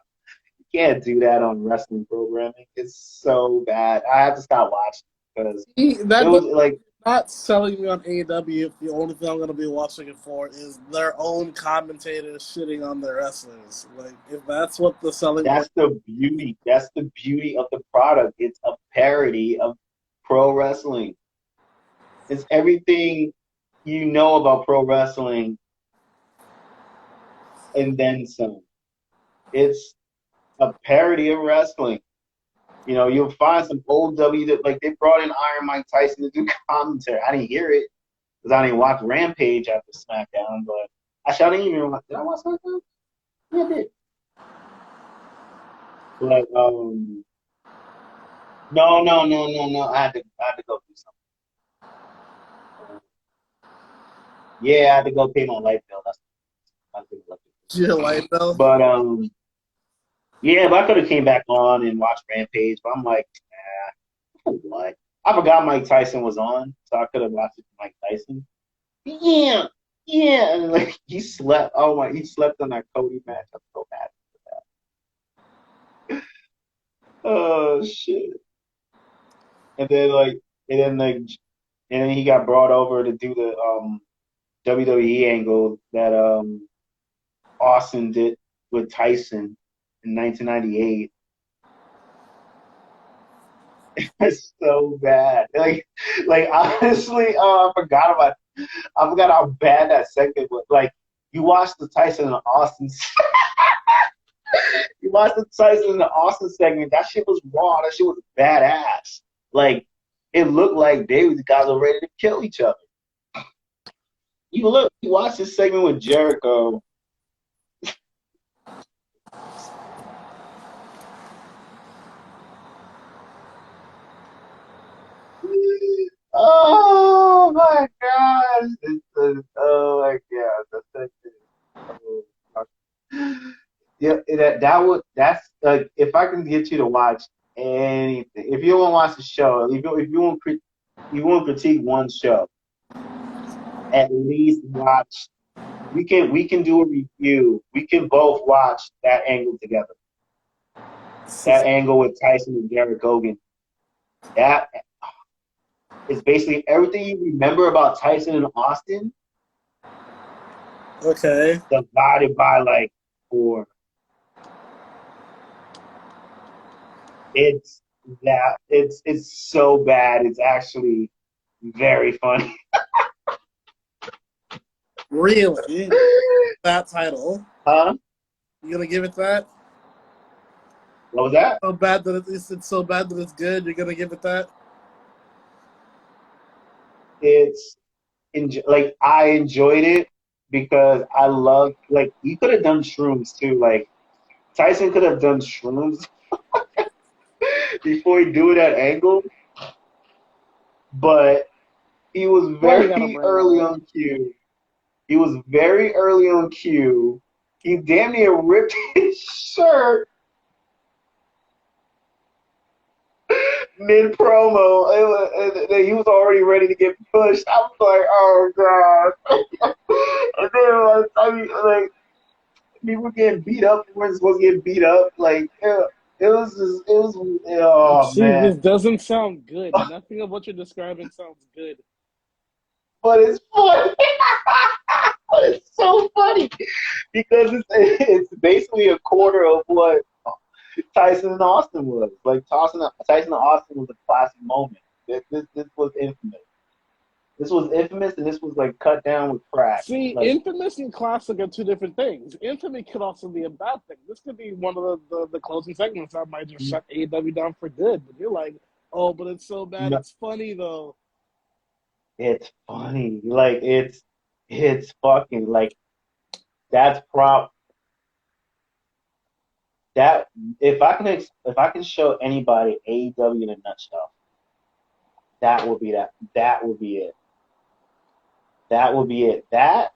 You can't do that on wrestling programming. It's so bad. I have to stop watching because it was like. Not selling me on AEW if the only thing I'm going to be watching it for is their own commentators shitting on their wrestlers. Like, if that's what the selling That's the beauty. That's the beauty of the product. It's a parody of pro wrestling. It's everything you know about pro wrestling and then some. It's a parody of wrestling. You'll find some old that like they brought in Iron Mike Tyson to do commentary. I didn't hear it because I didn't watch Rampage after SmackDown, but I didn't even watch. Did I watch SmackDown? Yeah, I did. But no. I had to go do something. Yeah, I had to go pay my light bill. your light bill. But yeah, but I could have came back on and watched Rampage, but I'm like, what? I forgot Mike Tyson was on, so I could have watched it with Mike Tyson. Yeah, and like he slept. He slept on that Cody match. I'm so mad for that. Oh shit! And then he got brought over to do the WWE angle that Austin did with Tyson in 1998. It's so bad. Like honestly, I forgot how bad that segment was. Like you watched the Tyson and Austin. You watched the Tyson and the Austin segment. That shit was raw. That shit was badass. Like it looked like these guys were ready to kill each other. You watch this segment with Jericho. Oh my God! Oh my God! That's like if I can get you to watch anything. If you want to watch the show, if you want critique one show, at least watch. We can do a review. We can both watch that angle together. That angle with Tyson and Jared Hogan. That is basically everything you remember about Tyson and Austin. Okay. Divided by like 4. It's it's so bad. It's actually very funny. Really? That title? Huh? You gonna give it that? What was that? So bad that it's so bad that it's good. You're gonna give it that? It's like I enjoyed it because I love like you could have done shrooms too. Like Tyson could have done shrooms before he do that angle, but he was Why you gotta very bring that early up? on cue. He was very early on cue. He damn near ripped his shirt mid promo. He was already ready to get pushed. I was like, oh god. And then like, I mean, like people getting beat up weren't supposed to get beat up. Like it was just, it was oh See, man. this doesn't sound good. Nothing of what you're describing sounds good. But it's funny. But it's so funny because it's basically a quarter of what Tyson and Austin was. Like Tyson and Austin was a classic moment. This was infamous. This was infamous, and this was like cut down with crack. See, Like infamous and classic are two different things. Infamy could also be a bad thing. This could be one of the closing segments that might just shut AEW down for good. But you're like, oh, but it's so bad. no, It's funny, though. it's funny. Like it's fucking like that's prop that if I can show anybody AEW in a nutshell, that would be that. That would be it. That would be it. That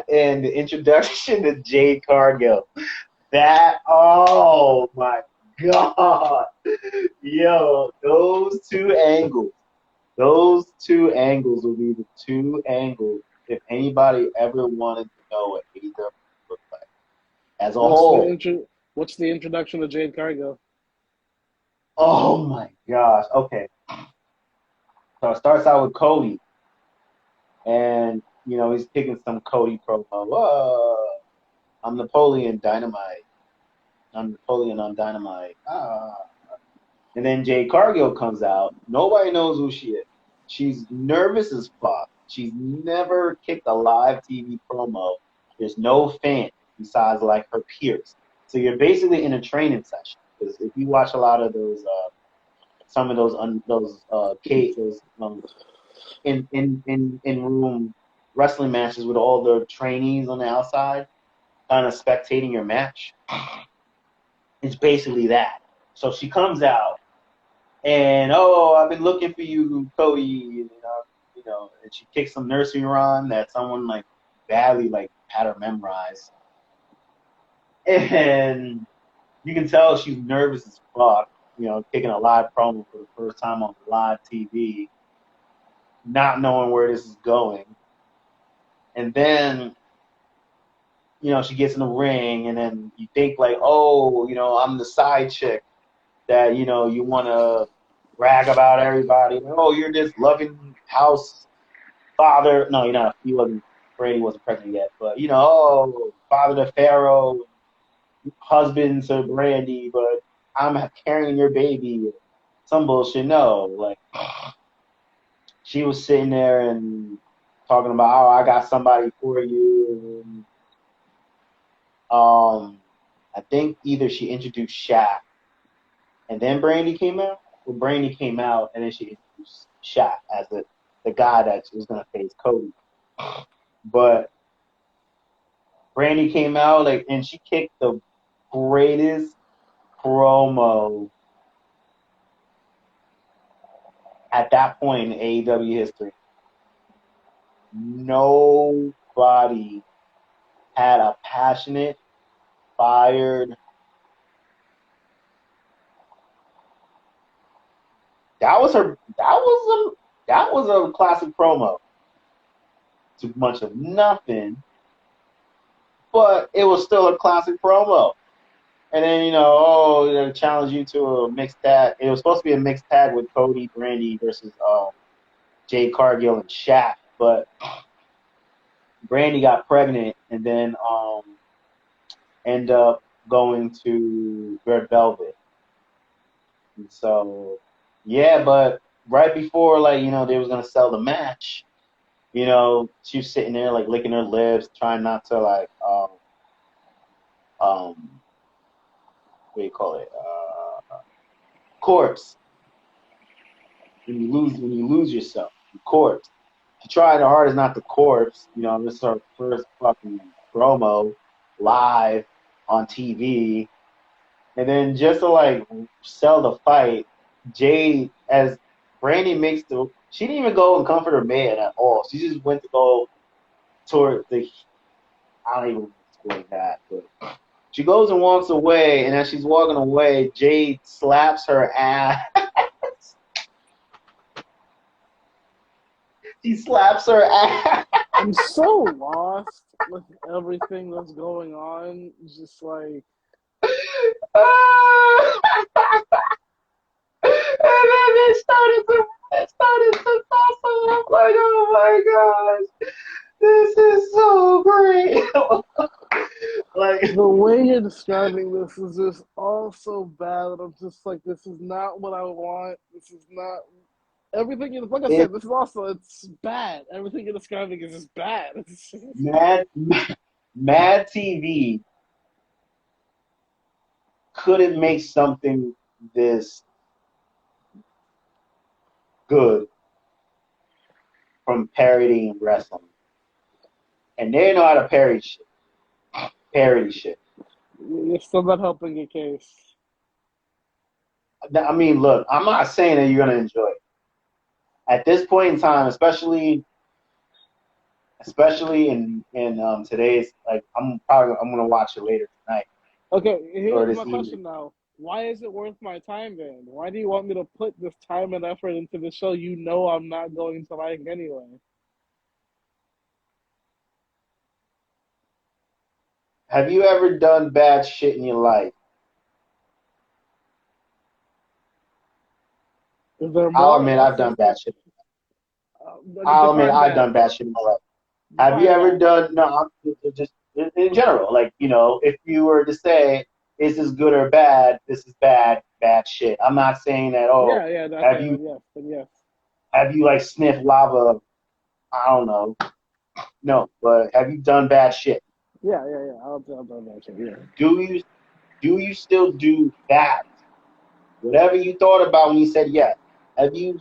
and the introduction to Jade Cargill. That oh my god, yo, those two angles will be the two angles if anybody ever wanted to know what AEW looked like as a What's the whole. intro? What's the introduction to Jade Cargill? Oh my gosh. Okay, so it starts out with Cody, and he's kicking some Cody promo. I'm Napoleon Dynamite. I'm Napoleon on Dynamite. And then Jade Cargill comes out. Nobody knows who she is. She's nervous as fuck. She's never kicked a live TV promo. There's no fan besides like her peers. So you're basically in a training session. Because if you watch a lot of those, some of those in room wrestling matches with all the trainees on the outside, kind of spectating your match, it's basically that. So she comes out. And I've been looking for you, Cody. And she kicks some nursery rhyme that someone like badly like had her memorize, and you can tell she's nervous as fuck. Kicking a live promo for the first time on live TV, not knowing where this is going, and then she gets in the ring, and then you think like, I'm the side chick that you want to brag about everybody. Oh, you're this loving house father. No, you're not. He wasn't. Brady wasn't pregnant yet, but father to Pharaoh, husband to Brandy, but I'm carrying your baby. Some bullshit. No, like she was sitting there and talking about, I got somebody for you. And, I think either she introduced Shaq and then Brandy came out, or Brandy came out and then she introduced Shaq as the guy that was gonna face Cody. But Brandy came out and she kicked the greatest promo at that point in AEW history. Nobody had a passionate, fired. That was a classic promo. Too much of nothing, but it was still a classic promo. And then they challenge you to a mixed tag. It was supposed to be a mixed tag with Cody, Brandy versus Jade Cargill and Shaq, but Brandy got pregnant, and then end up going to Red Velvet. And so, yeah, but right before, like, they was going to sell the match, she was sitting there, like, licking her lips, trying not to, like, what do you call it? Corpse. When you lose yourself, you corpse. She tried her hardest not to corpse. This is her first fucking promo live on TV. And then just to, like, sell the fight, Jade, as Brandy makes she didn't even go and comfort her man at all. She just went to go toward I don't even explain that, but she goes and walks away, and as she's walking away, Jade slaps her ass. She slaps her ass. I'm so lost with everything that's going on. It's just like. And then it started to tussle. I'm like, oh my gosh, this is so great. Like, The way you're describing this is just all so bad that I'm just like, this is not what I want. This is not everything. Like I said, this is also, it's bad. Everything you're describing is just bad. Mad TV couldn't make something this good from parodying wrestling. And they know how to parody shit. You're still not helping your case. I mean, look, I'm not saying that you're going to enjoy it. At this point in time, especially in today's, like, I'm going to watch it later tonight. Okay, here's my question now. Why is it worth my time then? Why do you want me to put this time and effort into the show you know I'm not going to like anyway? Have you ever done bad shit in your life? I'll admit I've done bad shit. I'll admit I've done bad shit in my life. Have you ever done, no, just in general, like, if you were to say, is this good or bad? This is bad shit. I'm not saying that, yes. Have you, like, sniffed lava? I don't know. No, but have you done bad shit? Yeah. I've done bad shit, yeah. Do you still do that? Whatever you thought about when you said yes. Do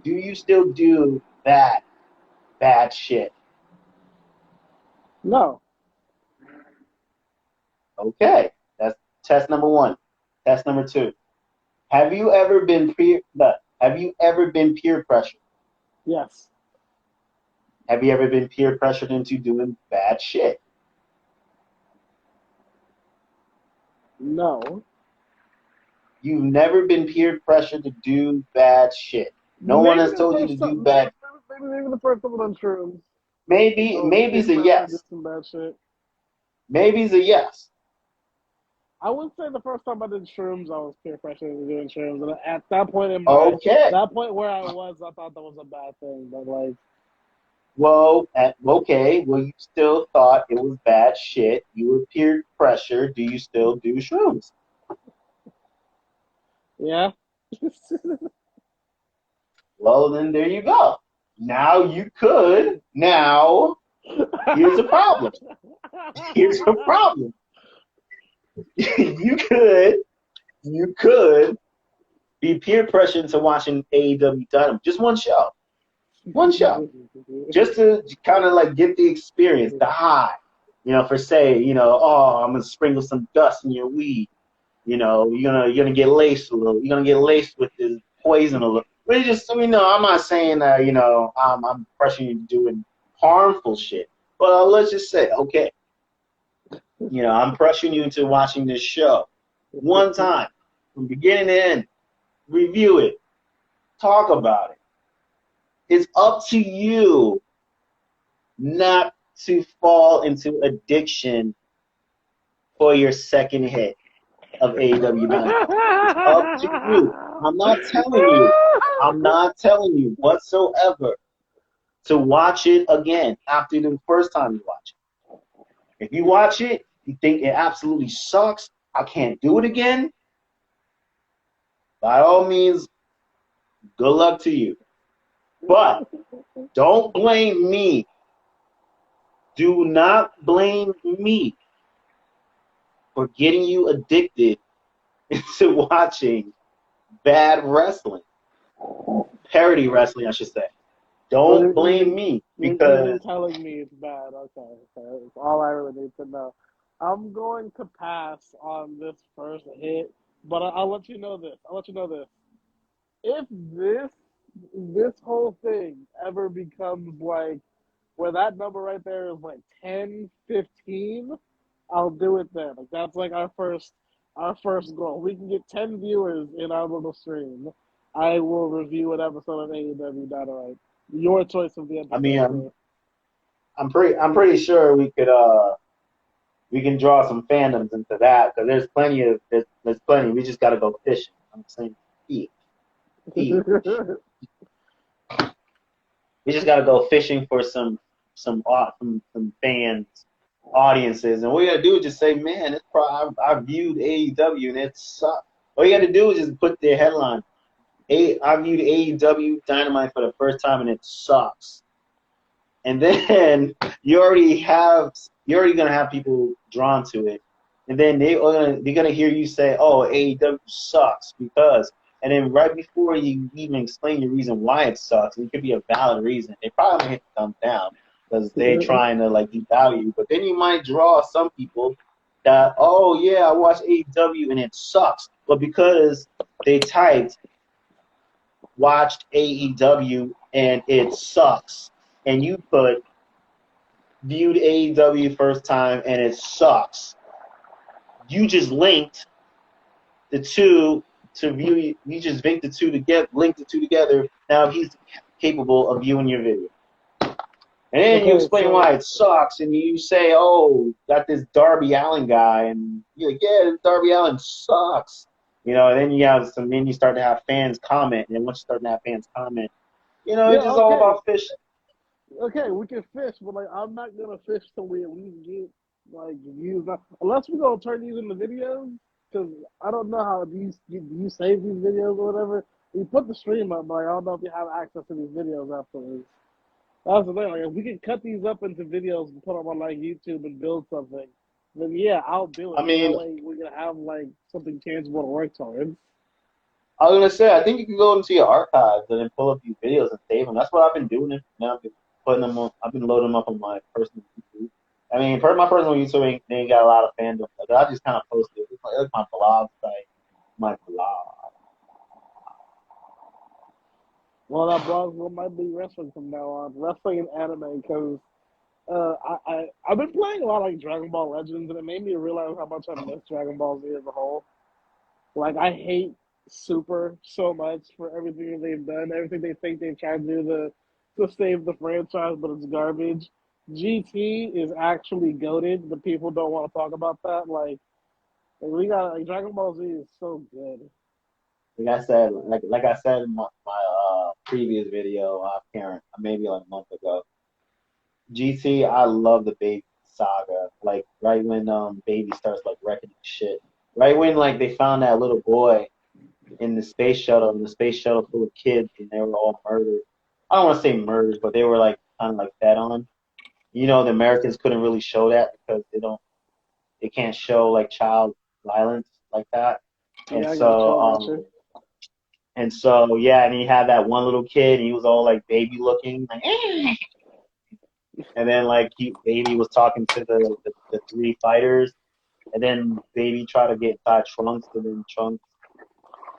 you still do that bad shit? No. Okay. That's test number 1. Test number 2. Have you ever been peer pressured? Yes. Have you ever been peer pressured into doing bad shit? No. You've never been peer pressured to do bad shit. No one has told you to do bad. Maybe the first time on shrooms. Maybe's a yes. Some bad shit. Maybe's a yes. I would say the first time I did shrooms, I was peer pressured into doing shrooms, and at that point that point where I was, I thought that was a bad thing. But like, well, you still thought it was bad shit. You were peer pressured. Do you still do shrooms? Yeah. Well, then there you go. Now you could. Now, here's a problem. You could be peer pressured into watching AEW Dynamite. Just one show. Just to kind of like get the experience, the high. For say, I'm gonna sprinkle some dust in your weed. You're gonna get laced a little. You're gonna get laced with this poison a little. But it's just, I'm not saying that, I'm pressuring you to doing harmful shit. But let's just say, okay, I'm pressuring you into watching this show one time, from beginning to end. Review it, talk about it. It's up to you not to fall into addiction for your second hit of AEW Dynamite. It's up to you. I'm not telling you whatsoever to watch it again after the first time you watch it. If you watch it you think it absolutely sucks, I can't do it again, by all means, good luck to you. But don't blame me. Do not blame me for getting you addicted to watching bad wrestling. Parody wrestling, I should say. Don't blame me You're because telling me it's bad. Okay. That's all I really need to know. I'm going to pass on this first hit, but I'll let you know this. If this whole thing ever becomes like where that number right there is like 10, 15, I'll do it then. Like that's like our first goal. We can get 10 viewers in our little stream. I will review an episode of AEW Dynamite. Your choice of the I mean episode. I'm pretty sure we can draw some fandoms into that because there's plenty. We just gotta go fishing. I'm saying fish. We just gotta go fishing for some fans, audiences, and what you gotta do is just say, man, it's probably I viewed AEW and it sucked. All you gotta do is just put their headline. I viewed AEW Dynamite for the first time and it sucks. And then you're already gonna have people drawn to it, and then they're gonna hear you say, "Oh, AEW sucks," because, and then right before you even explain the reason why it sucks, it could be a valid reason. They probably might hit the thumbs down because they're trying to like devalue you. But then you might draw some people that, oh yeah, I watched AEW and it sucks, but because they typed watched AEW and it sucks, and you put viewed AEW first time and it sucks. You just linked the two to view. You just linked the two together. Now he's capable of viewing your video, and then you explain why it sucks, and you say, "Oh, got this Darby Allin guy," and you're like, "Yeah, Darby Allin sucks." You know, and then then you start to have fans comment, and then once you start to have fans comment, it's just all about fishing. Okay, we can fish, but like I'm not gonna fish till we at least get like views. Unless we're gonna turn these into videos, because I don't know how you save these videos or whatever. You put the stream up, but I don't know if you have access to these videos afterwards. That's the thing. Like, if we can cut these up into videos and put them on like YouTube and build something, then yeah, I'll do it. I mean, that way we're gonna have like something tangible to work towards. I was gonna say, I think you can go into your archives and then pull up these videos and save them. That's what I've been doing. Now I've been putting them on. I've been loading them up on my personal YouTube. I mean, my personal YouTube ain't got a lot of fandom. I just kind of posted it. It's like my blog site, my blog. Well, that blog might be wrestling from now on, wrestling and anime, because I've been playing a lot of like Dragon Ball Legends, and it made me realize how much I miss Dragon Ball Z as a whole. Like I hate Super so much for everything that they've done, everything they think they've tried to do to save the franchise, but it's garbage. GT is actually goated, but people don't want to talk about that. Like we got like Dragon Ball Z is so good. Like I said in my previous video off camera, maybe like a month ago. GT, I love the Baby saga. Like right when Baby starts like wrecking shit. Right when like they found that little boy in the space shuttle, full of kids, and they were all murdered. I don't want to say murdered, but they were like kind of like fed on. The Americans couldn't really show that because they can't show like child violence like that. And Yeah, so and so yeah, and he had that one little kid, and he was all like baby looking, like, and then like Baby was talking to the three fighters, and then Baby tried to get inside Trunks, and then Trunks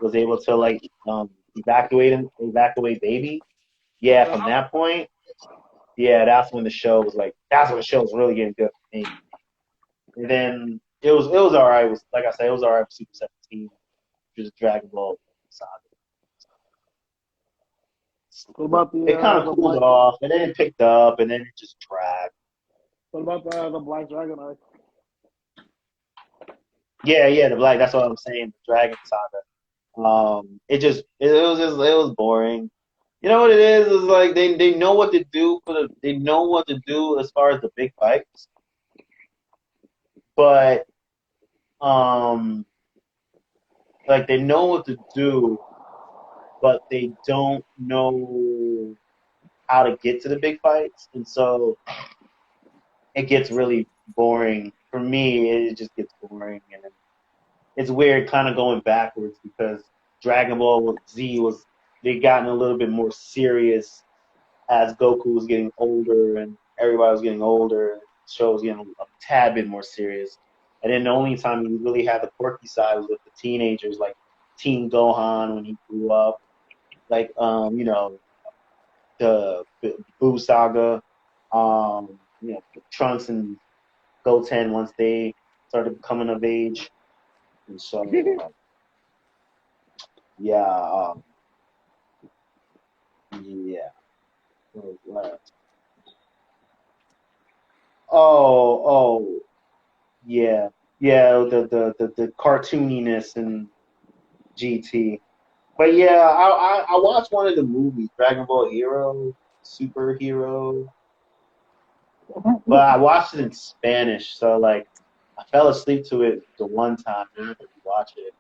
was able to like evacuate Baby. Yeah, from that point, yeah, that's when the show was really getting good for me. And then it was all right. It was like I said, it was all right for Super 17, just Dragon Ball Saga. What about It kind of cooled off, and then it picked up, and then it just dragged. What about the Black Dragon arc? Yeah, the Black. That's what I'm saying. The Dragon Saga. It was boring. You know what it is? Is like they know what to do they know what to do as far as the big fights. but like they know what to do, but they don't know how to get to the big fights, and so it gets really boring. For me, it just gets boring, and it's weird kind of going backwards because Dragon Ball Z was they gotten a little bit more serious as Goku was getting older and everybody was getting older. The show was getting a tad bit more serious. And then the only time you really had the quirky side was with the teenagers, like Teen Gohan when he grew up, like the Boo Saga, Trunks and Goten once they started coming of age, and so yeah, yeah. What? Oh, yeah, yeah. The cartooniness in GT, but yeah, I watched one of the movies, Dragon Ball Hero, Superhero, but I watched it in Spanish, so like I fell asleep to it the one time. I didn't watch it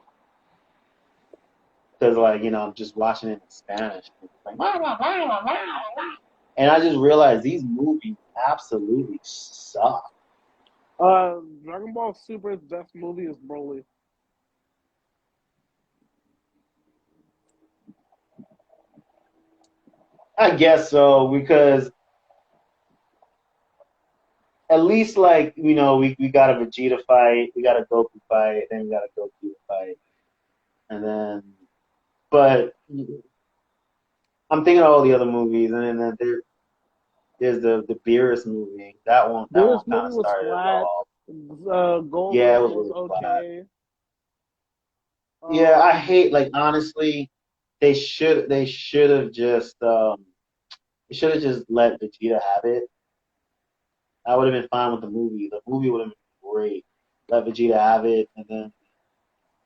because like I'm just watching it in Spanish. It's like, and I just realized these movies absolutely suck. Dragon Ball Super's best movie is Broly. I guess so because at least like we got a Vegeta fight, we got a Goku fight, then we got a Goku fight, and then but I'm thinking of all the other movies, and then there's the Beerus movie. That one This kind movie of was started it flat. all. Gold Yeah, it Rush was was really flat. okay. Yeah, I Um, hate like honestly, they should have just they should have just let Vegeta have it. I would have been fine with the movie. The movie would have been great. Let Vegeta have it, and then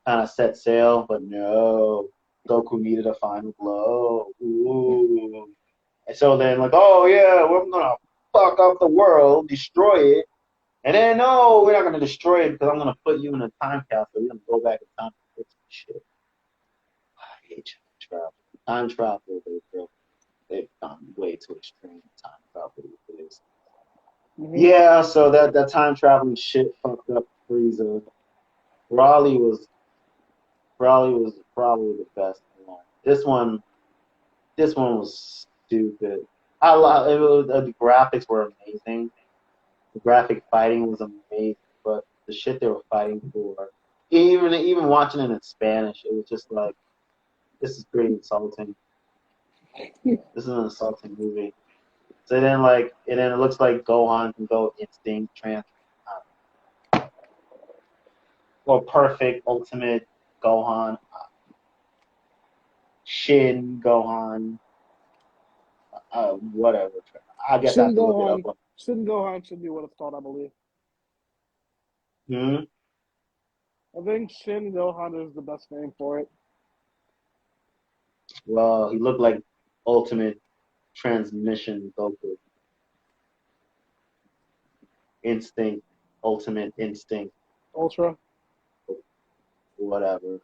kind of set sail, but no, Goku needed a final blow. Ooh. And so then, like, oh yeah, we're gonna fuck up the world, destroy it, and then no, we're not gonna destroy it because I'm gonna put you in a time capsule. We're gonna go back in time and fix some shit. I hate time travel. Time travel, they've gone way too extreme. Time travel is. mhm. Yeah, so that time traveling shit fucked up Frieza. Raleigh was probably the best one. This one was stupid. I love it. The graphics were amazing. The graphic fighting was amazing, but the shit they were fighting for, even watching it in Spanish, it was just like this is pretty insulting. This is an insulting movie. So then it looks like Gohan can go instinct trans or perfect ultimate Gohan, Shin Gohan, whatever. I guess I have Shin to look it up. Gohan, Shin Gohan should be what it's called, I believe. Hmm? I think Shin Gohan is the best name for it. Well, he looked like ultimate transmission Goku. Instinct, ultimate instinct, Ultra. whatever.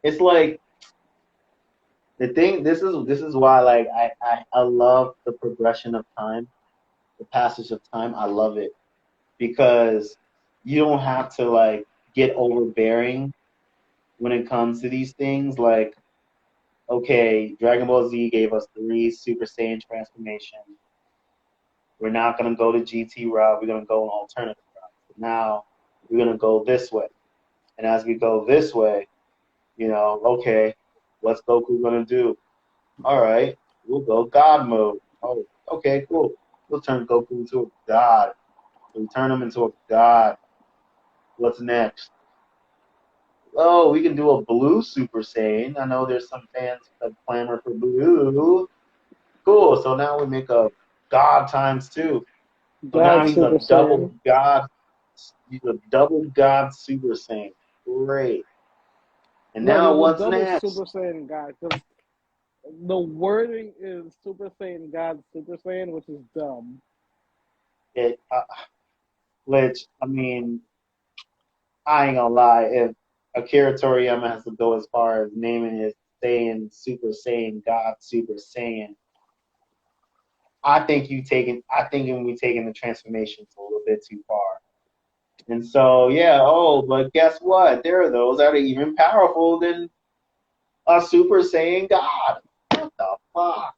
It's like the thing. This is why like I love the progression of time, the passage of time. I love it because you don't have to like get overbearing when it comes to these things. Like, okay, Dragon Ball Z gave us 3 Super Saiyan transformations. We're not gonna go to GT route. We're gonna go an alternative route. Now we're gonna go this way, and as we go this way, okay, what's Goku gonna do? All right, we'll go God mode. Oh, okay, cool. We'll turn Goku into a god. We turn him into a god. What's next? Oh, we can do a blue Super Saiyan. I know there's some fans that clamor for blue. Cool. So now we make a god times 2. So now God he's Super a double Saiyan. god. He's a double god Super Saiyan. Great. And No, now he's a what's double next? Super Saiyan God because the wording is Super Saiyan God Super Saiyan, which is dumb. It Which, I mean, I ain't gonna lie. If Akira Toriyama has to go as far as naming it Saiyan Super Saiyan God Super Saiyan, I think we taking the transformations a little bit too far. And so, yeah, but guess what? There are those that are even powerful than a Super Saiyan God. What the fuck?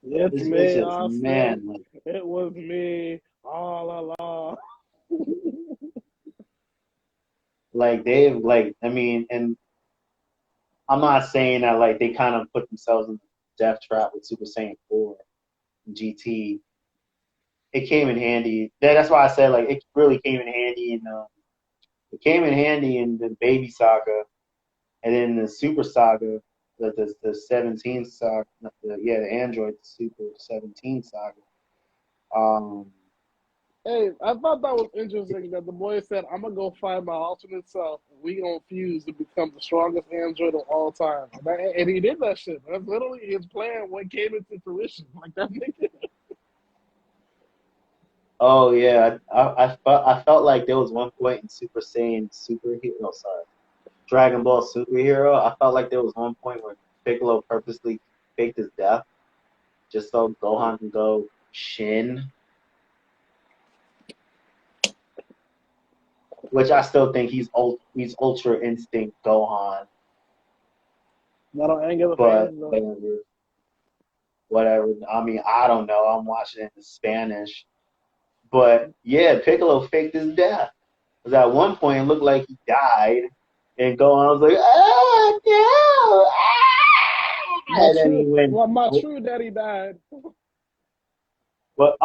It's It's me, just, Austin. man, like, It was me all along. I mean, and I'm not saying that like they kind of put themselves in the death trap with Super Saiyan 4 and GT. It came in handy. That's why I said like it really came in handy it came in handy in the Baby Saga, and then the Super Saga, the 17 saga, the Android Super 17 saga. Um, Hey, I thought that was interesting that the boy said, "I'm gonna go find my alternate self. And we gonna fuse to become the strongest android of all time." And he did that shit. That's literally his plan. What came into fruition, like that nigga. oh yeah, I felt like there was one point in Super Saiyan Superhero. No, sorry, Dragon Ball Superhero. I felt like there was one point where Piccolo purposely faked his death just so Gohan can go Shin, which I still think he's Ultra Instinct Gohan, That'll anger the but fans though. whatever. I mean, I don't know. I'm watching it in Spanish, but yeah, Piccolo faked his death. Because at one point it looked like he died, and Gohan was like, "Oh no!" My And then he true, went, well, my oh, true daddy died. but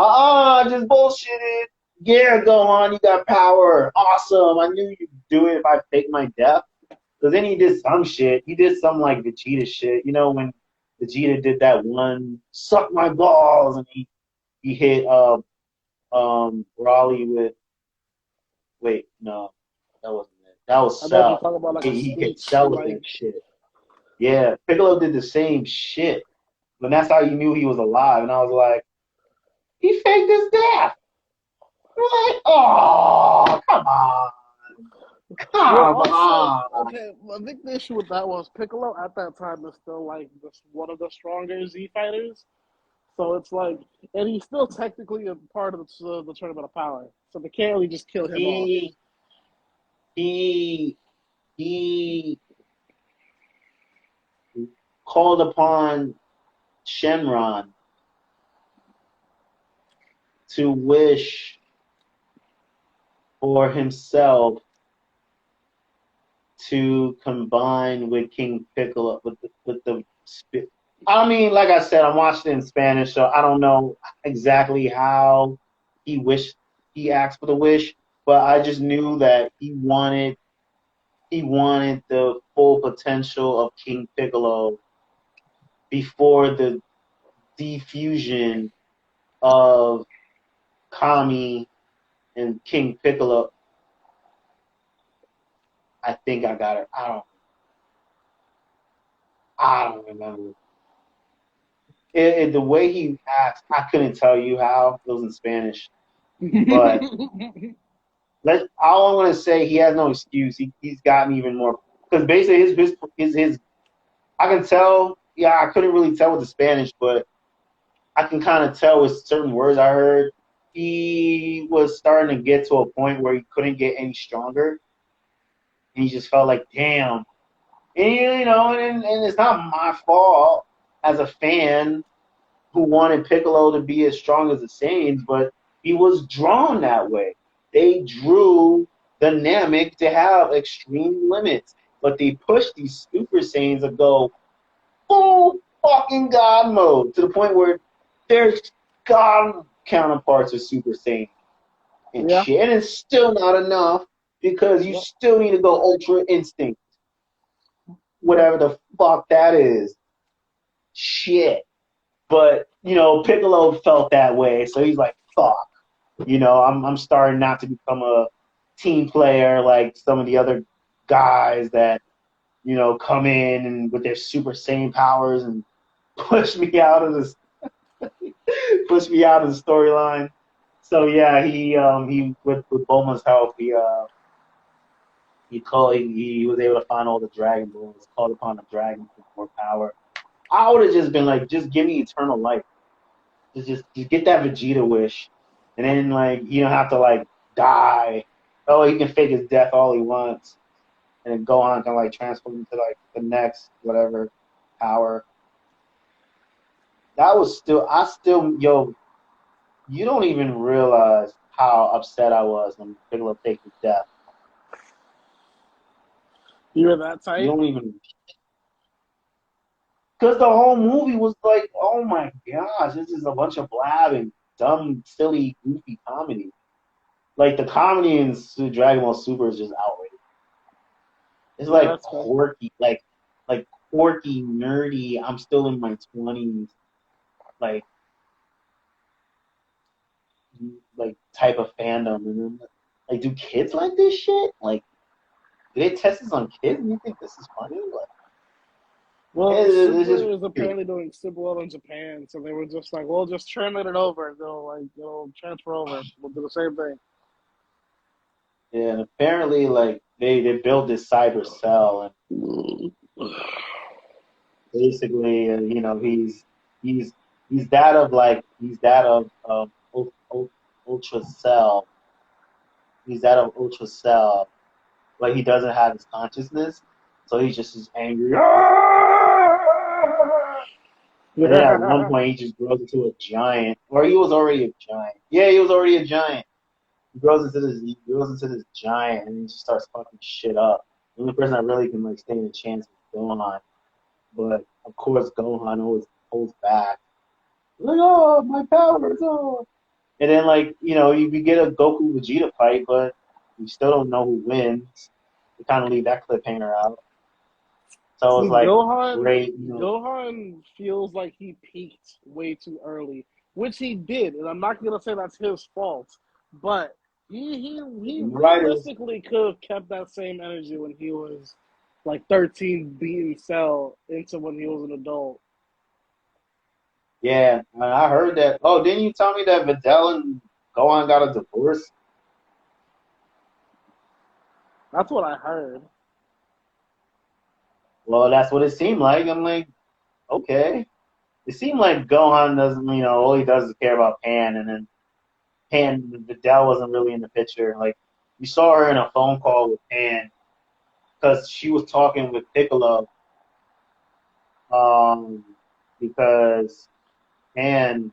just bullshitted. Yeah, Gohan, you got power. Awesome. I knew you'd do it if I fake my death. Because then he did some shit. He did some like Vegeta shit. You know when Vegeta did that one suck my balls and he hit Raleigh with wait, no, that wasn't it. That was I know what you're Cell. talking about, like a He hit speech, Cell with like that shit. Yeah, Piccolo did the same shit. But that's how you knew he was alive. And I was like, he faked his death. Like, oh, come on. well, Come also, on. okay, I think the issue with that was Piccolo at that time was still like one of the stronger Z fighters. So it's like, and he's still technically a part of the Tournament of Power. So they can't really just kill him off. He he he called upon Shenron to wish for himself to combine with King Piccolo with the. I mean, like I said, I'm watching it in Spanish, so I don't know exactly how he wished he asked for the wish, but I just knew that he wanted the full potential of King Piccolo before the defusion of Kami and King Piccolo. I think I got it. I don't remember. The way he asked, I couldn't tell you how. It was in Spanish, but all I'm gonna say, he has no excuse. He's gotten even more because basically his I can tell. Yeah, I couldn't really tell with the Spanish, but I can kind of tell with certain words I heard. He was starting to get to a point where he couldn't get any stronger, and he just felt like, damn. And and it's not my fault as a fan who wanted Piccolo to be as strong as the Saiyans, but he was drawn that way. They drew the Namek to have extreme limits, but they pushed these Super Saiyans to go full fucking God mode to the point where their God counterparts are Super Saiyan and Yeah. shit. And it's still not enough because you Yep. still need to go Ultra Instinct, whatever the fuck that is. Shit. But Piccolo felt that way, so he's like, "Fuck." I'm starting not to become a team player like some of the other guys that come in and with their Super Saiyan powers and push me out of this. Pushed me out of the storyline. So yeah, he with Bulma's help, he was able to find all the Dragon Balls, called upon the dragon for more power. I would have just been like, just give me eternal life. Just get that Vegeta wish, and then like you don't have to like die. Oh, he can fake his death all he wants, and then Gohan can like transform into like the next whatever power. That was still, yo, you don't even realize how upset I was when Piccolo faked his death. You were that You tight? don't even, because the whole movie was like, oh my gosh, this is a bunch of blabbing, dumb, silly, goofy comedy. Like the comedy in Dragon Ball Super is just outrageous. It's Yeah, like that's fair. quirky, like quirky, nerdy. I'm still in my 20s, like like type of fandom, and then like, do kids like this shit? Like, do they test this on kids? And you think this is funny? Like, Well, it's just Super is weird. apparently doing super well in Japan, so they were just like, "Well, just translate it over. They'll transfer over. We'll do the same thing." Yeah, and apparently, like they built this cyber cell, and basically, he's he's that of Ultra Cell. He's that of Ultra Cell, but he doesn't have his consciousness, so he's just this angry. And then at one point, he just grows into a giant, or he was already a giant. Yeah, he was already a giant. He grows into this giant, and he just starts fucking shit up. The only person that really can like stand a chance is Gohan, but of course Gohan always pulls back. Like, oh, my powers, oh. And then like you get a Goku Vegeta fight, but you still don't know who wins. They kind of leave that cliffhanger out. So See, it's like Gohan, great, Gohan feels like he peaked way too early, which he did, and I'm not gonna say that's his fault, but he writers. realistically could have kept that same energy when he was like 13, beating Cell into when he was an adult. Yeah, I heard that. Oh, didn't you tell me that Videl and Gohan got a divorce? That's what I heard. Well, that's what it seemed like. I'm like, okay. It seemed like Gohan doesn't, all he does is care about Pan, and then Videl wasn't really in the picture. Like, you saw her in a phone call with Pan because she was talking with Piccolo, um, because Pan,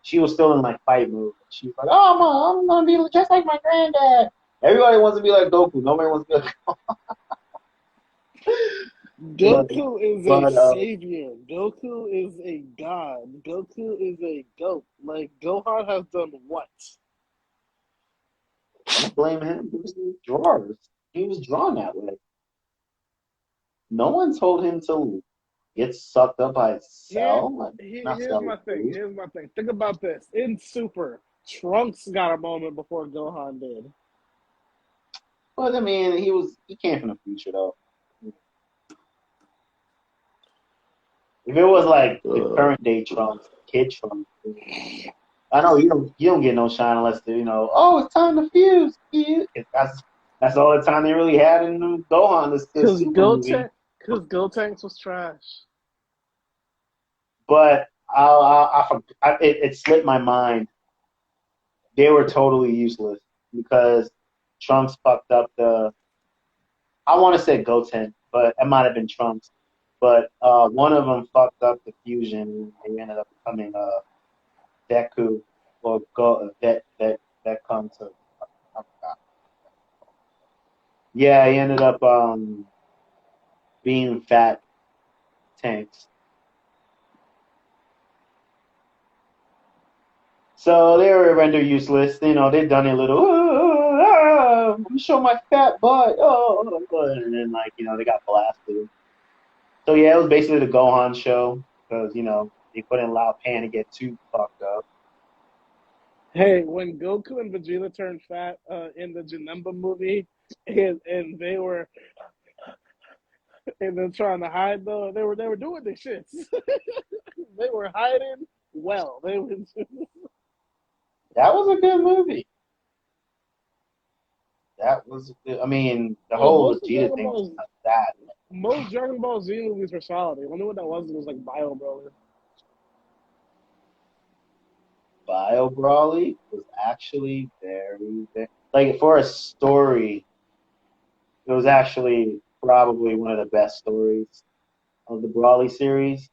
she was still in like fight mode. She was like, "Oh, I'm gonna be just like my granddad." Everybody wants to be like Goku. Nobody wants to be like. But, Goku is a but savior. Goku is a god. Goku is a goat. Like Gohan has done what? don't blame him. It was his drawers. He was drawn that way. No one told him to get sucked up by Here, Cell. Like, not here's Cell, my thing. Bruce. Here's my thing. Think about this. In Super, Trunks got a moment before Gohan did. But I mean, he came from the future though. If it was like the current day Trunks, kid Trunks, I know you don't get no shine unless oh, it's time to fuse. Fuse. That's all the time they really had in Gohan, this Cause super movie. Gotenks was trash. But it slipped my mind. They were totally useless because Trunks fucked up the. I want to say Goten, but it might have been Trunks. But one of them fucked up the fusion, and they ended up becoming Deku or that comes to. I forgot. Yeah, he ended up being fat tanks. So they were rendered useless. They've done a little. I'm gonna show my fat butt. And then they got blasted. So yeah, it was basically the Gohan show because they couldn't allow Pan to get too fucked up. Hey, when Goku and Vegeta turned fat in the Janemba movie, and they were and then trying to hide though, they were doing their shits. They were hiding well. They would. That was a good movie. That was good. I mean, the whole Most of Vegeta Dragon thing was Ball, not that. most Dragon Ball Z movies were solid. The only one that wasn't was like Bio Broly. Bio Brawly was actually very like for a story. It was actually probably one of the best stories of the Brawly series.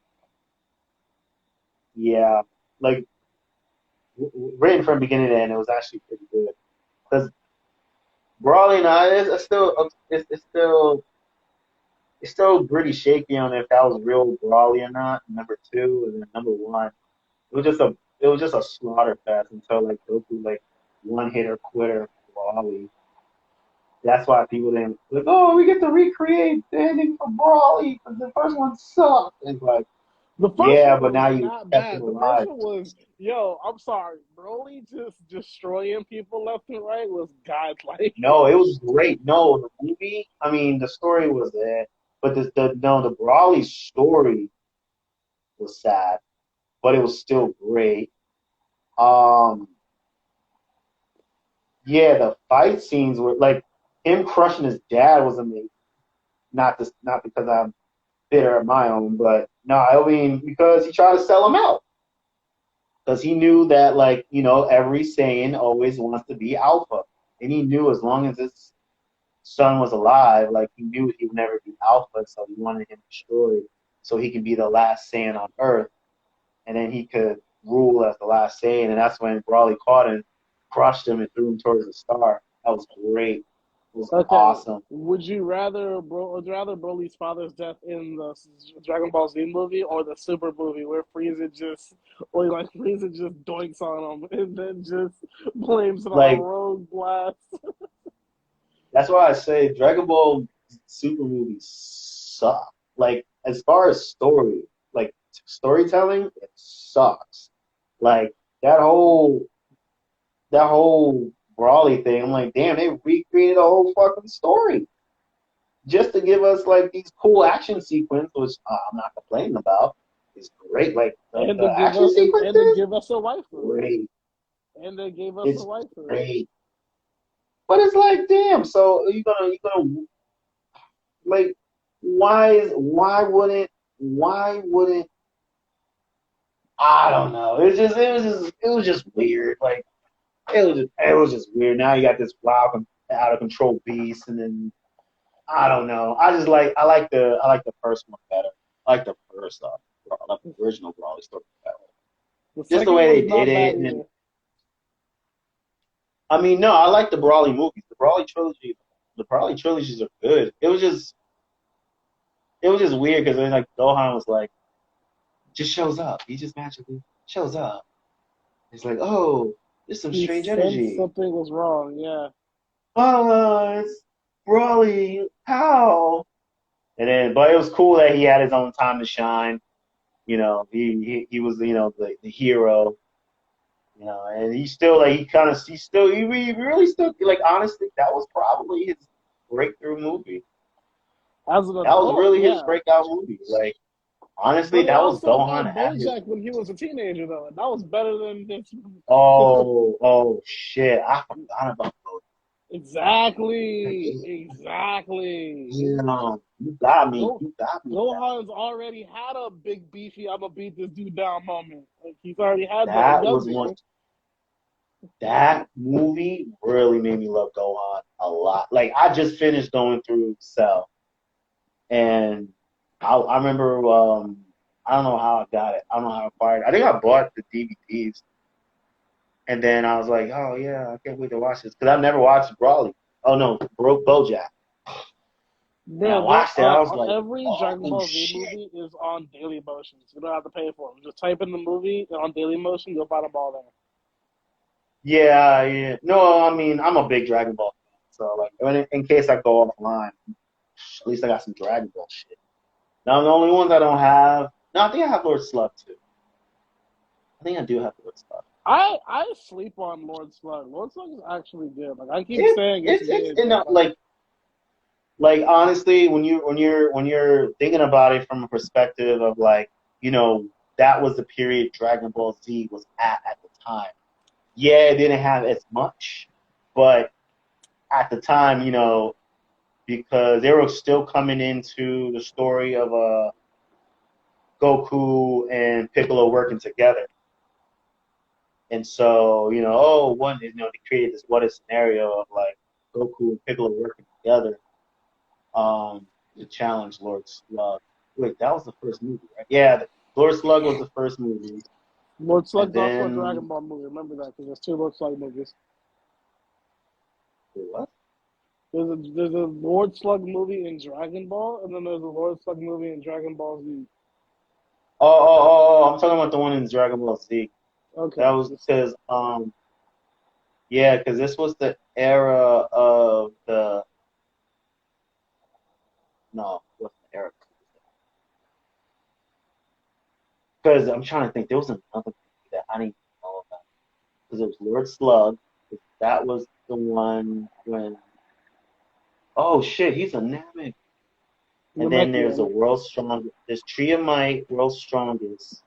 Yeah, like written from beginning to end, it was actually pretty good. Because Brawly now it's still pretty shaky on if that was real Brawly or not. Number two and then number one, it was just a slaughter fest until like Goku like one hitter quitter Brawly. That's why people didn't like. Oh, we get to recreate the ending for Brawly because the first one sucked. It's like, The first yeah, one but was now you not kept it bad. The first alive. one was, yo, I'm sorry, Broly just destroying people left and right was godlike. No, it was great. No, the movie. I mean, the story was there, but the Brawly story was sad, but it was still great. Um, yeah, the fight scenes were like him crushing his dad was amazing. Not because I'm bitter at my own, but no, I mean because he tried to sell him out. Because he knew that, like, every Saiyan always wants to be alpha. And he knew as long as his son was alive, like, he knew he would never be alpha, so he wanted him destroyed so he could be the last Saiyan on Earth. And then he could rule as the last Saiyan. And that's when Brawly caught him, crushed him, and threw him towards the star. That was great. It was Okay, awesome. would you rather Broly's father's death in the Dragon Ball Z movie or the Super movie where Frieza just doinks on him and then just blames it on Like, Rogue Blast? that's why I say Dragon Ball Super movies suck. Like as far as storytelling, it sucks. Like that whole that whole Brawly thing. I'm like, damn, they recreated a whole fucking story just to give us like these cool action sequences, which I'm not complaining about. It's great. Like And the to give action us and to sequences, give us a waifu. great. And they gave us a It's waifu. great. But it's like, damn. So you gonna like why wouldn't I don't know. It was just weird. Like it was just weird. Now you got this wild out of control beast, and then I don't know. I like the first one better. I like the first I like the original Brawly story better. The Just the second way one's they did not bad it, and then either. I mean, no, I like the Brawly movies. The Brawly trilogies are good. It was just weird because then like Gohan was like just shows up. He just magically shows up. It's like, oh, there's some He strange sensed energy. something was wrong, yeah. Oh, it's Brawly. How? And then, but it was cool that he had his own time to shine. He was the hero. And he still like he really still like honestly that was probably his breakthrough movie. As an That was adult, really his yeah. breakout movie. Like honestly, But he that was also Gohan had at his. BoJack when he was a teenager, though. And that was better than this. Oh shit! I forgot about those. Exactly. You got me. Go, You got me. Gohan's already had a big beefy, I'm gonna beat this dude down moment. Like he's already had that That was one. younger. That movie really made me love Gohan a lot. Like I just finished going through Cell, and I remember I don't know how I got it. I don't know how I acquired it. I think I bought the DVDs, and then I was like, oh yeah, I can't wait to watch this because I've never watched Brawly. Oh no, BoJack. And I Bro, watched it. I was like, every Dragon oh Ball Z shit. movie is on Daily Motions. You don't have to pay for them. Just type in the movie and on Daily Motion, you'll find them all there. Yeah, yeah. No, I mean I'm a big Dragon Ball fan, so like in case I go offline, at least I got some Dragon Ball shit. Now the only ones I don't have. No, I think I have Lord Slug too. I think I do have Lord Slug. I sleep on Lord Slug. Lord Slug is actually good. Like I keep It, saying it's it's good, enough. but Like honestly, when you're thinking about it from a perspective of like that was the period Dragon Ball Z was at the time. Yeah, it didn't have as much, but at the time, you know, because they were still coming into the story of Goku and Piccolo working together. And so, you know, they created this what if scenario of like Goku and Piccolo working together to challenge Lord Slug. Wait, that was the first movie, right? Yeah, Lord Slug was the first movie. Lord Slug's And also a then, Dragon Ball movie. Remember that, because there's 2 Lord Slug movies. what? There's a Lord Slug movie in Dragon Ball, and then there's a Lord Slug movie in Dragon Ball Z. I'm talking about the one in Dragon Ball Z. Okay. That was because, because this was the era of what's the era? Because I'm trying to think, there was another movie that I didn't even know about. Because it was Lord Slug. That was the one when, oh shit, he's a Namek. And then there's a World's Strongest. There's Tree of Might, World's Strongest.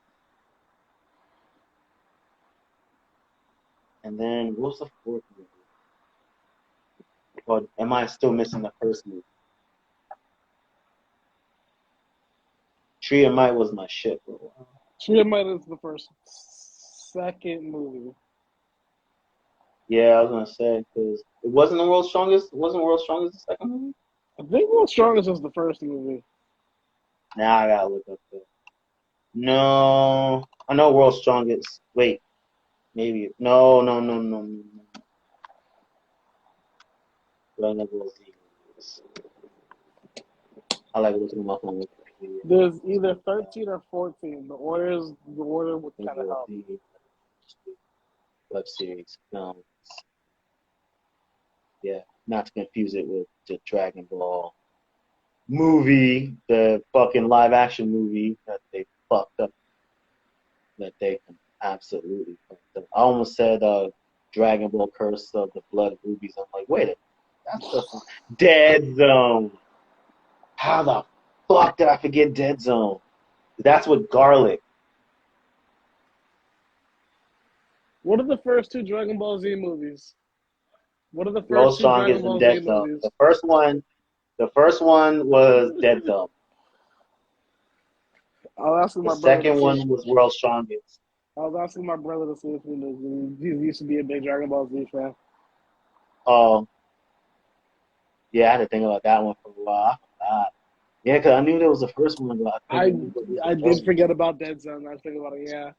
And then what was the fourth movie? Or am I still missing the first movie? Tree of Might was my shit for a while. Tree of Might is the second movie. Yeah, I was gonna say because it wasn't the World's Strongest. It wasn't World's Strongest the second movie. I think World's Strongest was the first movie. Now I gotta look up there. No, I know World's Strongest. Wait, maybe no. I like looking them up on Wikipedia. There's either 13 or 14. The order would kind of help. Web series, films. Yeah, not to confuse it with the Dragon Ball movie, the fucking live action movie that they fucked up. That they absolutely fucked up. I almost said Dragon Ball Curse of the Blood Rubies. I'm like, wait, that's the Dead Zone. How the fuck did I forget Dead Zone? That's with Garlic. What are the first 2 Dragon Ball Z movies? What are the World's first 2 Dragon Strongest Ball and Z Dead Zone. movies? The first one was Dead Zone. The second one was World's Strongest. I was asking my brother to see if he knew. He used to be a big Dragon Ball Z fan. Oh, yeah, I had to think about that one for a while. Yeah, because I knew there was the first one. But I did forget about Dead Zone. I was thinking about it. Yeah.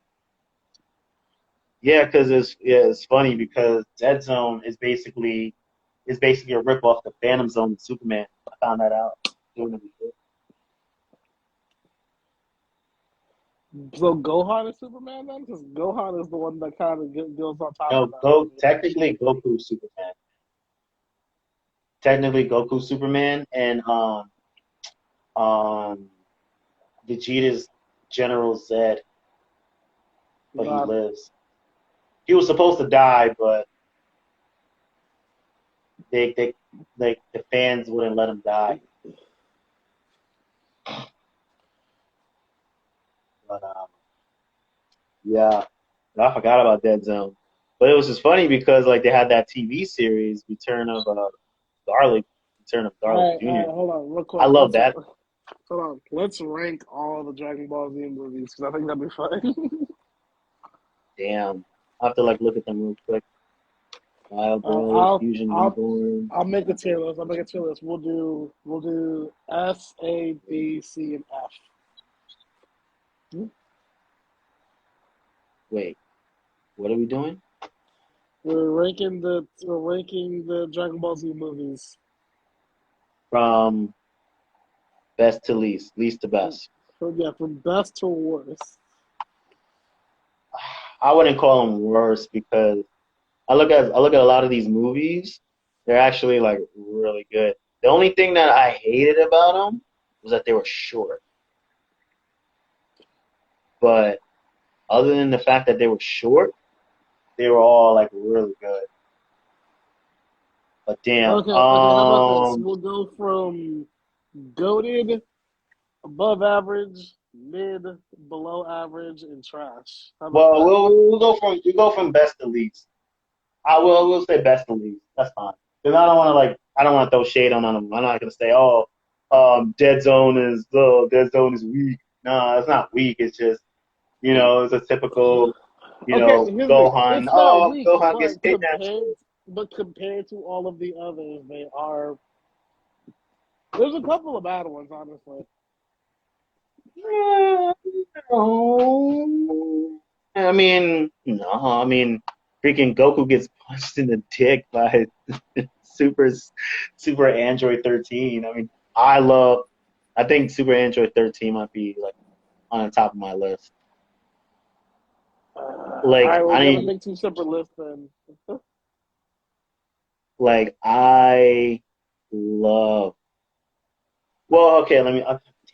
Yeah, because it's funny because Dead Zone is basically a rip off the Phantom Zone of Superman. I found that out doing it before. So Gohan is Superman then? Because Gohan is the one that kind of goes on top of that. No, technically Goku's Superman. Technically Goku's Superman, and Vegeta's General Zed, but he lives. He was supposed to die, but the fans wouldn't let him die. But yeah, I forgot about Dead Zone. But it was just funny because like they had that TV series, Return of Garlic Jr. All right, hold on, real quick. I love that. Hold on, let's rank all the Dragon Ball Z movies because I think that'd be fun. Damn, I have to like look at them real quick. Wild Boy, Fusion Reborn. I'll make a tier list. We'll do S, A, B, C, and F. Wait, what are we doing? We're ranking the Dragon Ball Z movies from best to least to best. From best to worst. I wouldn't call them worst because I look at a lot of these movies. They're actually like really good. The only thing that I hated about them was that they were short. But other than the fact that they were short, they were all like really good. But damn. Okay, how about this? We'll go from goated, above average, mid, below average, and trash. How about Well, that? we'll go from best to least. We'll say best to least. That's fine. Because I don't want to throw shade on them. I'm not gonna say, oh, Dead Zone is weak. No, it's not weak. It's just it's a typical Okay, here's the thing. Gohan. It's not Oh, weak, Gohan gets kidnapped. but compared to all of the others, they are. There's a couple of bad ones, honestly. No. I mean, no. I mean, freaking Goku gets punched in the dick by Super Super Android 13. I mean, I think Super Android 13 might be like on the top of my list. All Like right, we're I gonna mean, make two separate lists then. like I love. Well, okay, let me.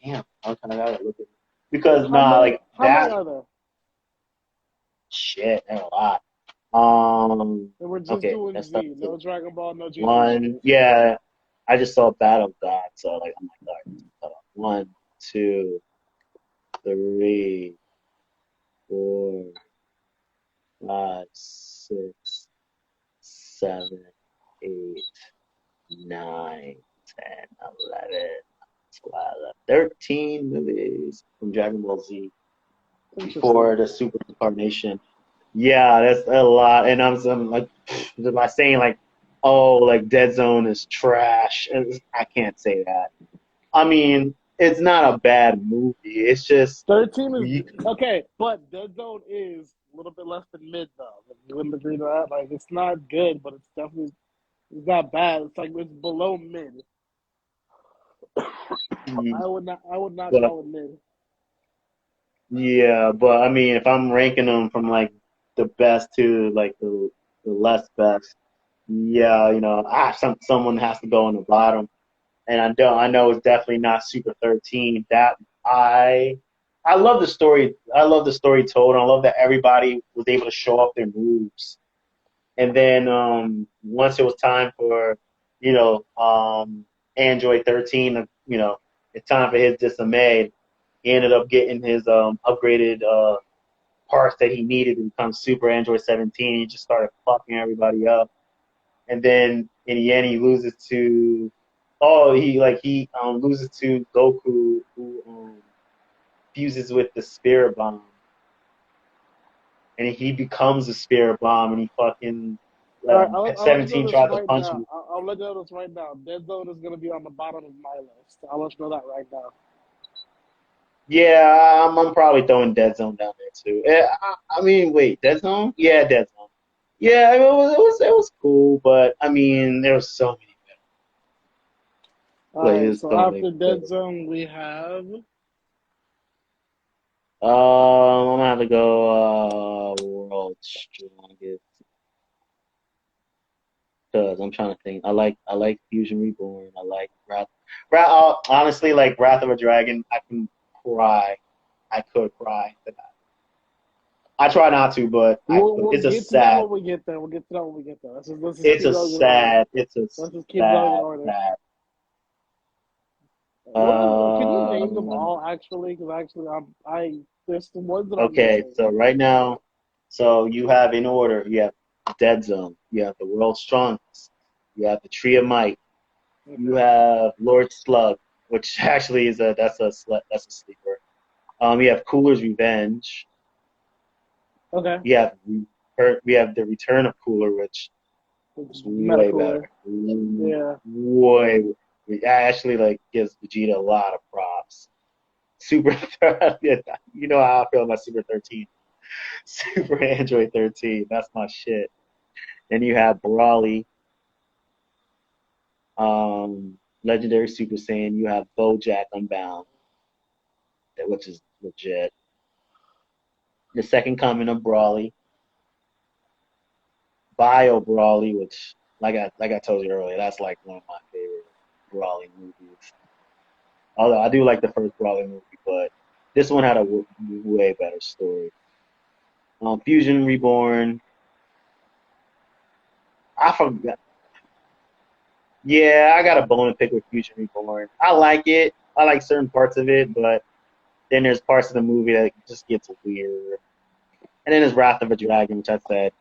Damn, I kind of gotta look at it because like How many that are there? shit. There's a lot. And we're just Okay, doing let's start Z. with No Dragon Ball, no GT one. movies. Yeah, I just saw Battle God, so like I'm like, all right, hold on. 1, 2, 3, 4, 5, 6, 7, 8, 9, 10, 11, 12, 13 movies from Dragon Ball Z Interesting. before the Super Incarnation. Yeah, that's a lot. And I'm like, by saying like, oh, like Dead Zone is trash, and I can't say that. I mean, it's not a bad movie. It's just 13 is okay, but Dead Zone is a little bit less than mid though. Like, you wouldn't agree to that? Like it's not good, but it's not bad. It's like it's below mid. I would not but call it mid. yeah, but I mean, if I'm ranking them from like the best to like the less best, yeah, someone has to go on the bottom. And I know it's definitely not Super 13. That I I love the story. I love the story told. And I love that everybody was able to show off their moves. And then once it was time for Android 13, it's time for his dismay. He ended up getting his upgraded parts that he needed to become Super Android 17. He just started fucking everybody up. And then in the end, he loses to he loses to Goku, who fuses with the Spirit Bomb, and he becomes a Spirit Bomb, and he fucking All right, I'll let you know 17 this tries to right punch now. him. I'll let you know this right now. Dead Zone is gonna be on the bottom of my list. I'll let you know that right now. Yeah, I'm probably throwing Dead Zone down there too. I mean, wait, Dead Zone? Yeah, Dead Zone. Yeah, it was cool, but I mean, there was so many All like right, there's so so many after Dead better. Zone, we have. I'm gonna have to go World Strongest because I'm trying to think. I like Fusion Reborn. I like honestly, like Wrath of a Dragon. I can cry. I could cry for that. I try not to, but We'll it's a get to that sad. when we get there. We'll get to that when we get there. Let's just It's keep a going in order. sad. It's a Let's just keep going in sad, order. sad. Can you name them Um. all actually? Because actually, there's the ones that I'm Okay, missing. so right now, so you have in order. You have Dead Zone. You have the World's Strongest. You have the Tree of Might. You Okay. have Lord Slug, which actually is that's a sleeper. We have Cooler's Revenge. Okay. We have we have the Return of Cooler, which is Meta way better. cooler. Yeah. Way. It actually like gives Vegeta a lot of props. Super, you know how I feel about Super 13. Super Android 13. That's my shit. Then you have Brawly, Legendary Super Saiyan. You have BoJack Unbound, which is legit. The second coming of Brawly, Bio Brawly, which like I told you earlier, that's like one of my favorite Brawly movies. Although I do like the first Brawly movie, but this one had a way better story. Fusion Reborn. I forgot. Yeah, I got a bone to pick with Fusion Reborn. I like it. I like certain parts of it, but then there's parts of the movie that just gets weird. And then there's Wrath of a Dragon, which I said,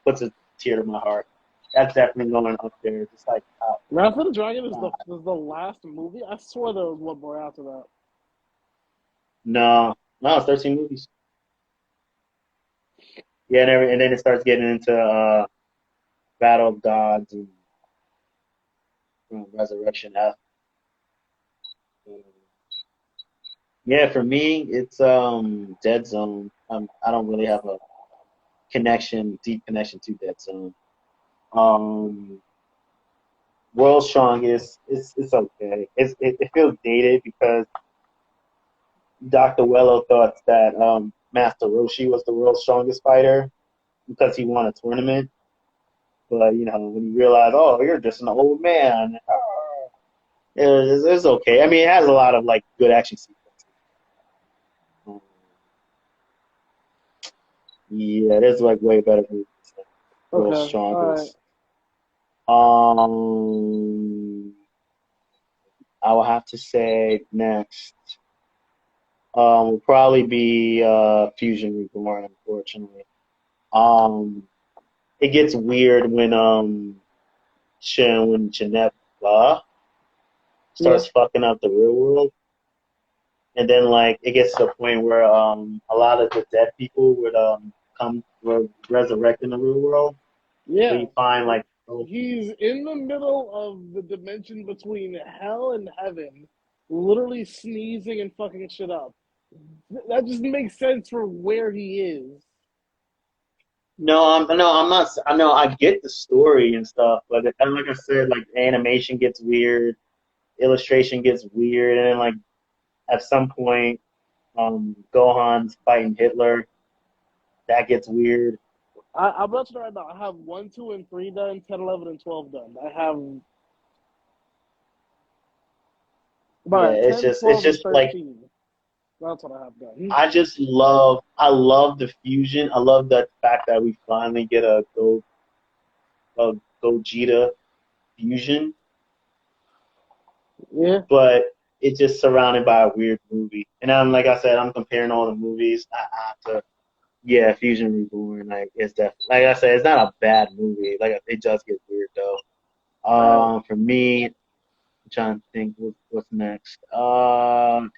puts a tear to my heart. That's definitely going up there. Just like Wrath of the Dragon is the last movie? I swear there was one more after that. No, it's 13 movies. Yeah, and then it starts getting into Battle of Gods and Resurrection F. Yeah, for me, it's Dead Zone. I don't really have a deep connection to Dead Zone. World's Strongest, it's okay. It feels dated because Dr. Wello thought that Master Roshi was the world's strongest fighter because he won a tournament. But when you realize, oh, you're just an old man, it's okay. I mean, it has a lot of like good action sequences. Yeah, there's like way better movies than World's Strongest. Right. I will have to say next will probably be Fusion Reborn, unfortunately. It gets weird when Jeanette starts fucking up the real world. And then like it gets to a point where a lot of the dead people would resurrect in the real world. Yeah. So you find like he's in the middle of the dimension between hell and heaven, literally sneezing and fucking shit up. That just makes sense for where he is. I'm not. I know I get the story and stuff, but like I said, like animation gets weird, illustration gets weird, and then like at some point, Gohan's fighting Hitler. That gets weird. I'm not sure right now. I have 1, 2, and 3 done, 10, 11, and 12 done. I have. But yeah, 10, it's just like. That's what I have done. I love the fusion. I love the fact that we finally get a Gogeta fusion. Yeah. But it's just surrounded by a weird movie. And like I said, I'm comparing all the movies. I have to. Yeah, Fusion Reborn. Like it's definitely. Like I said, it's not a bad movie. Like it does get weird though. For me, I'm trying to think what's next. Damn,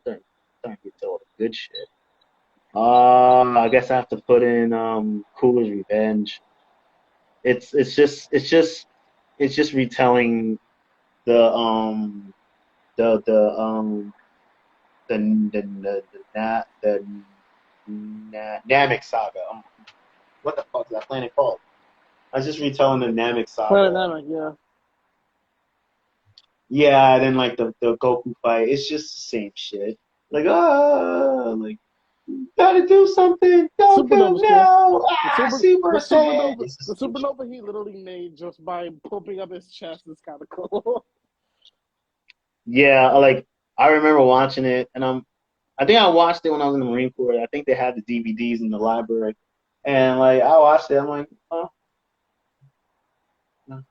starting to get to all the good shit. I guess I have to put in Cooler's Revenge. It's just retelling the Namek saga. What the fuck is that planet called? I was just retelling the Namek saga. Planet Namek, yeah. Yeah, and then like the Goku fight, it's just the same shit. Like, like, gotta do something. Goku, no! The supernova he literally made just by pumping up his chest is kind of cool. Yeah, like I remember watching it, and I think I watched it when I was in the Marine Corps. I think they had the DVDs in the library, and like I watched it. I'm like, oh. No.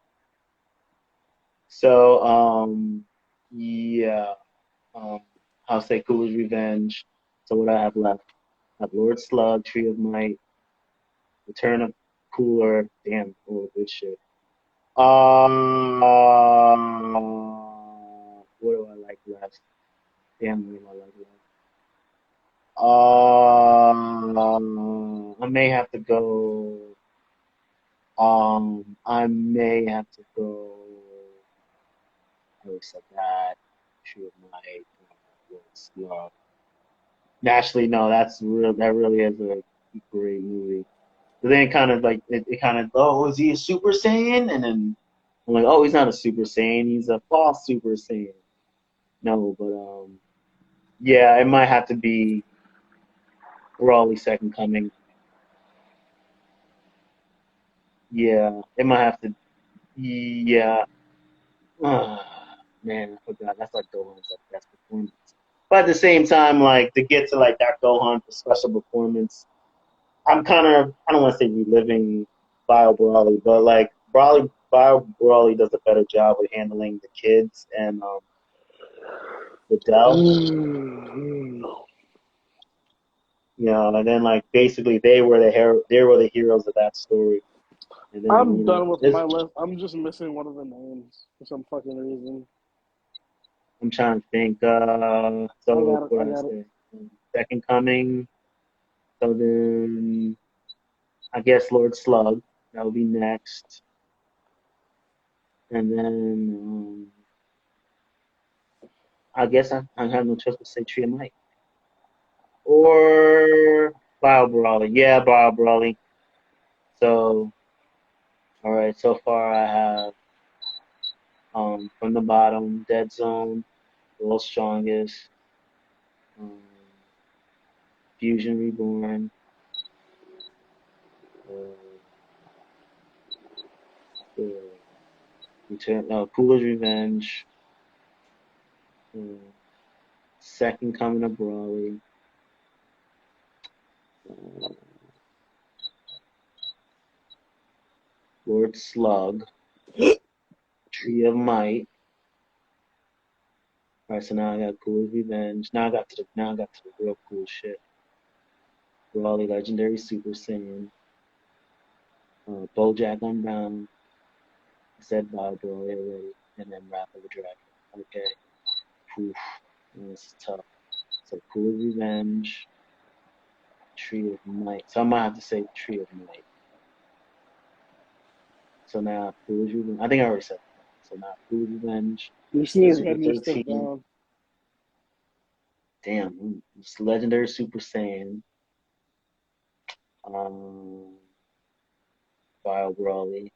So, yeah. I'll say Cooler's Revenge. So what I have left? I have Lord Slug, Tree of Might, Return of Cooler. Damn, all good shit. What do I like left? Damn, what do I like left? I may have to go. I may have to go. I already said that. Tree of Might. Lord Slug. Actually, no, that really is a great movie. But then kind of like it kind of, oh, is he a Super Saiyan? And then I'm like, oh, he's not a Super Saiyan, he's a false Super Saiyan. No, but yeah, it might have to be Brawley Second Coming. Yeah, it might have to. Yeah. Man, I forgot. That's like Gohan's like best performance. But at the same time, like to get to like that Gohan for special performance, I'm kind of, I don't want to say reliving Bio Brawley, but like Bio Brawley does a better job with handling the kids and the Dell. No. You know, and then like basically they were the heroes of that story. And then I'm done with my list. I'm just missing one of the names for some fucking reason. I'm trying to think. I got it. Second Coming. So then I guess Lord Slug. That would be next. And then I guess I have no choice but to say Tree of Might. Or Bio Brawley. Yeah, Bio Brawley. So, all right. So far, I have from the bottom, Dead Zone, World's Strongest, Fusion Reborn, Cooler's Revenge, Second Coming of Brawley, Lord Slug, Tree of Might. All right, so now I got Cooler's Revenge. Now I got to the real cool shit. Brawley Legendary Super Saiyan, BoJack Unbound. I said Bio Brawley already, and then Wrath of the Dragon. Okay, oof, this is tough. So Cooler's Revenge, Tree of Might. So I might have to say Tree of Might. So now Cooler's Revenge. I think I already said that. So now Cooler's Revenge. You see your Super head and 13. stuff down. Damn, it's Legendary Super Saiyan. Bio Brawley.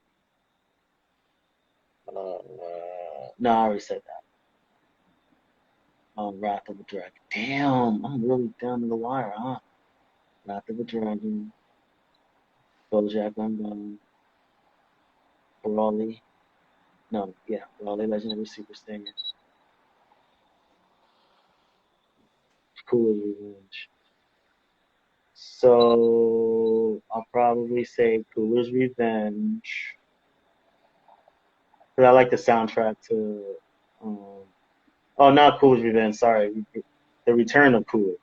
No, I already said that. Wrath of the Dragon. Damn, I'm really down to the wire, huh? Wrath of the Dragon. BoJack Unbound. Brawley. No, yeah, Brawley Legendary Super Saiyan. Cooler's Revenge. So I'll probably say Cooler's Revenge. Because I like the soundtrack to. Not Cooler's Revenge. Sorry, the Return of Cooler.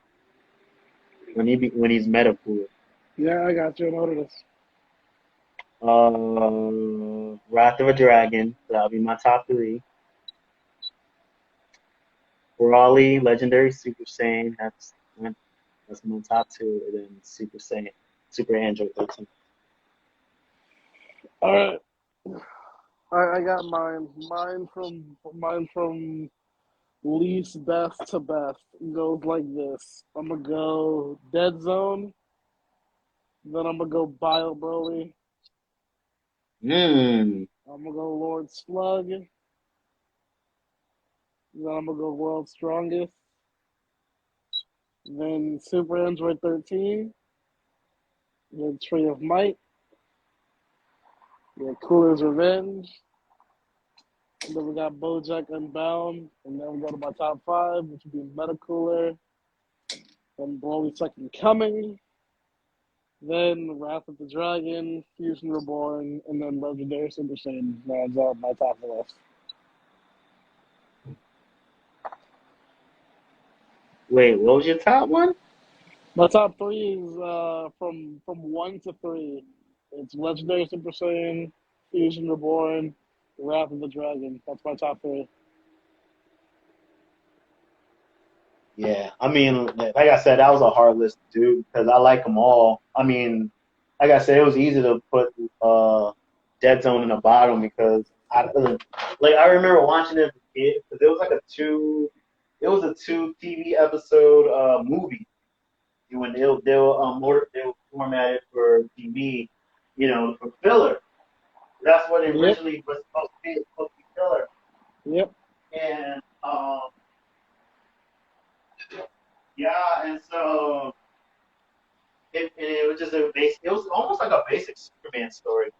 When he's Meta Cooler. Yeah, I got you. I know what it is. Wrath of a Dragon. That'll be my top three. Brawley Legendary Super Saiyan. That's my top two. And then Super Saiyan, Super Android 13. All right. I got mine. Mine from least best to best goes like this. I'm gonna go Dead Zone. Then I'm gonna go Bio Broly. I'm gonna go Lord Slug. Then I'm gonna go World's Strongest. Then Super Android 13. Then Tree of Might. Then Cooler's Revenge. And then we got BoJack Unbound. And then we go to my top five, which would be Meta Cooler. Then Broly Second Coming. Then Wrath of the Dragon, Fusion Reborn, and then Legendary Super Saiyan rounds out my top of the list. Wait, what was your top one? My top three is from 1 to 3. It's Legendary Super Saiyan, Fusion Reborn, Wrath of the Dragon. That's my top three. Yeah, I mean, like I said, that was a hard list to do because I like them all. I mean, like I said, it was easy to put Dead Zone in the bottom because I remember watching it as a kid because it was a two TV episode movie when they were formatted for TV, for filler. That's what it originally was supposed to be. It was supposed to be filler. Yep. And yeah, and so it was just it was almost like a basic Superman story.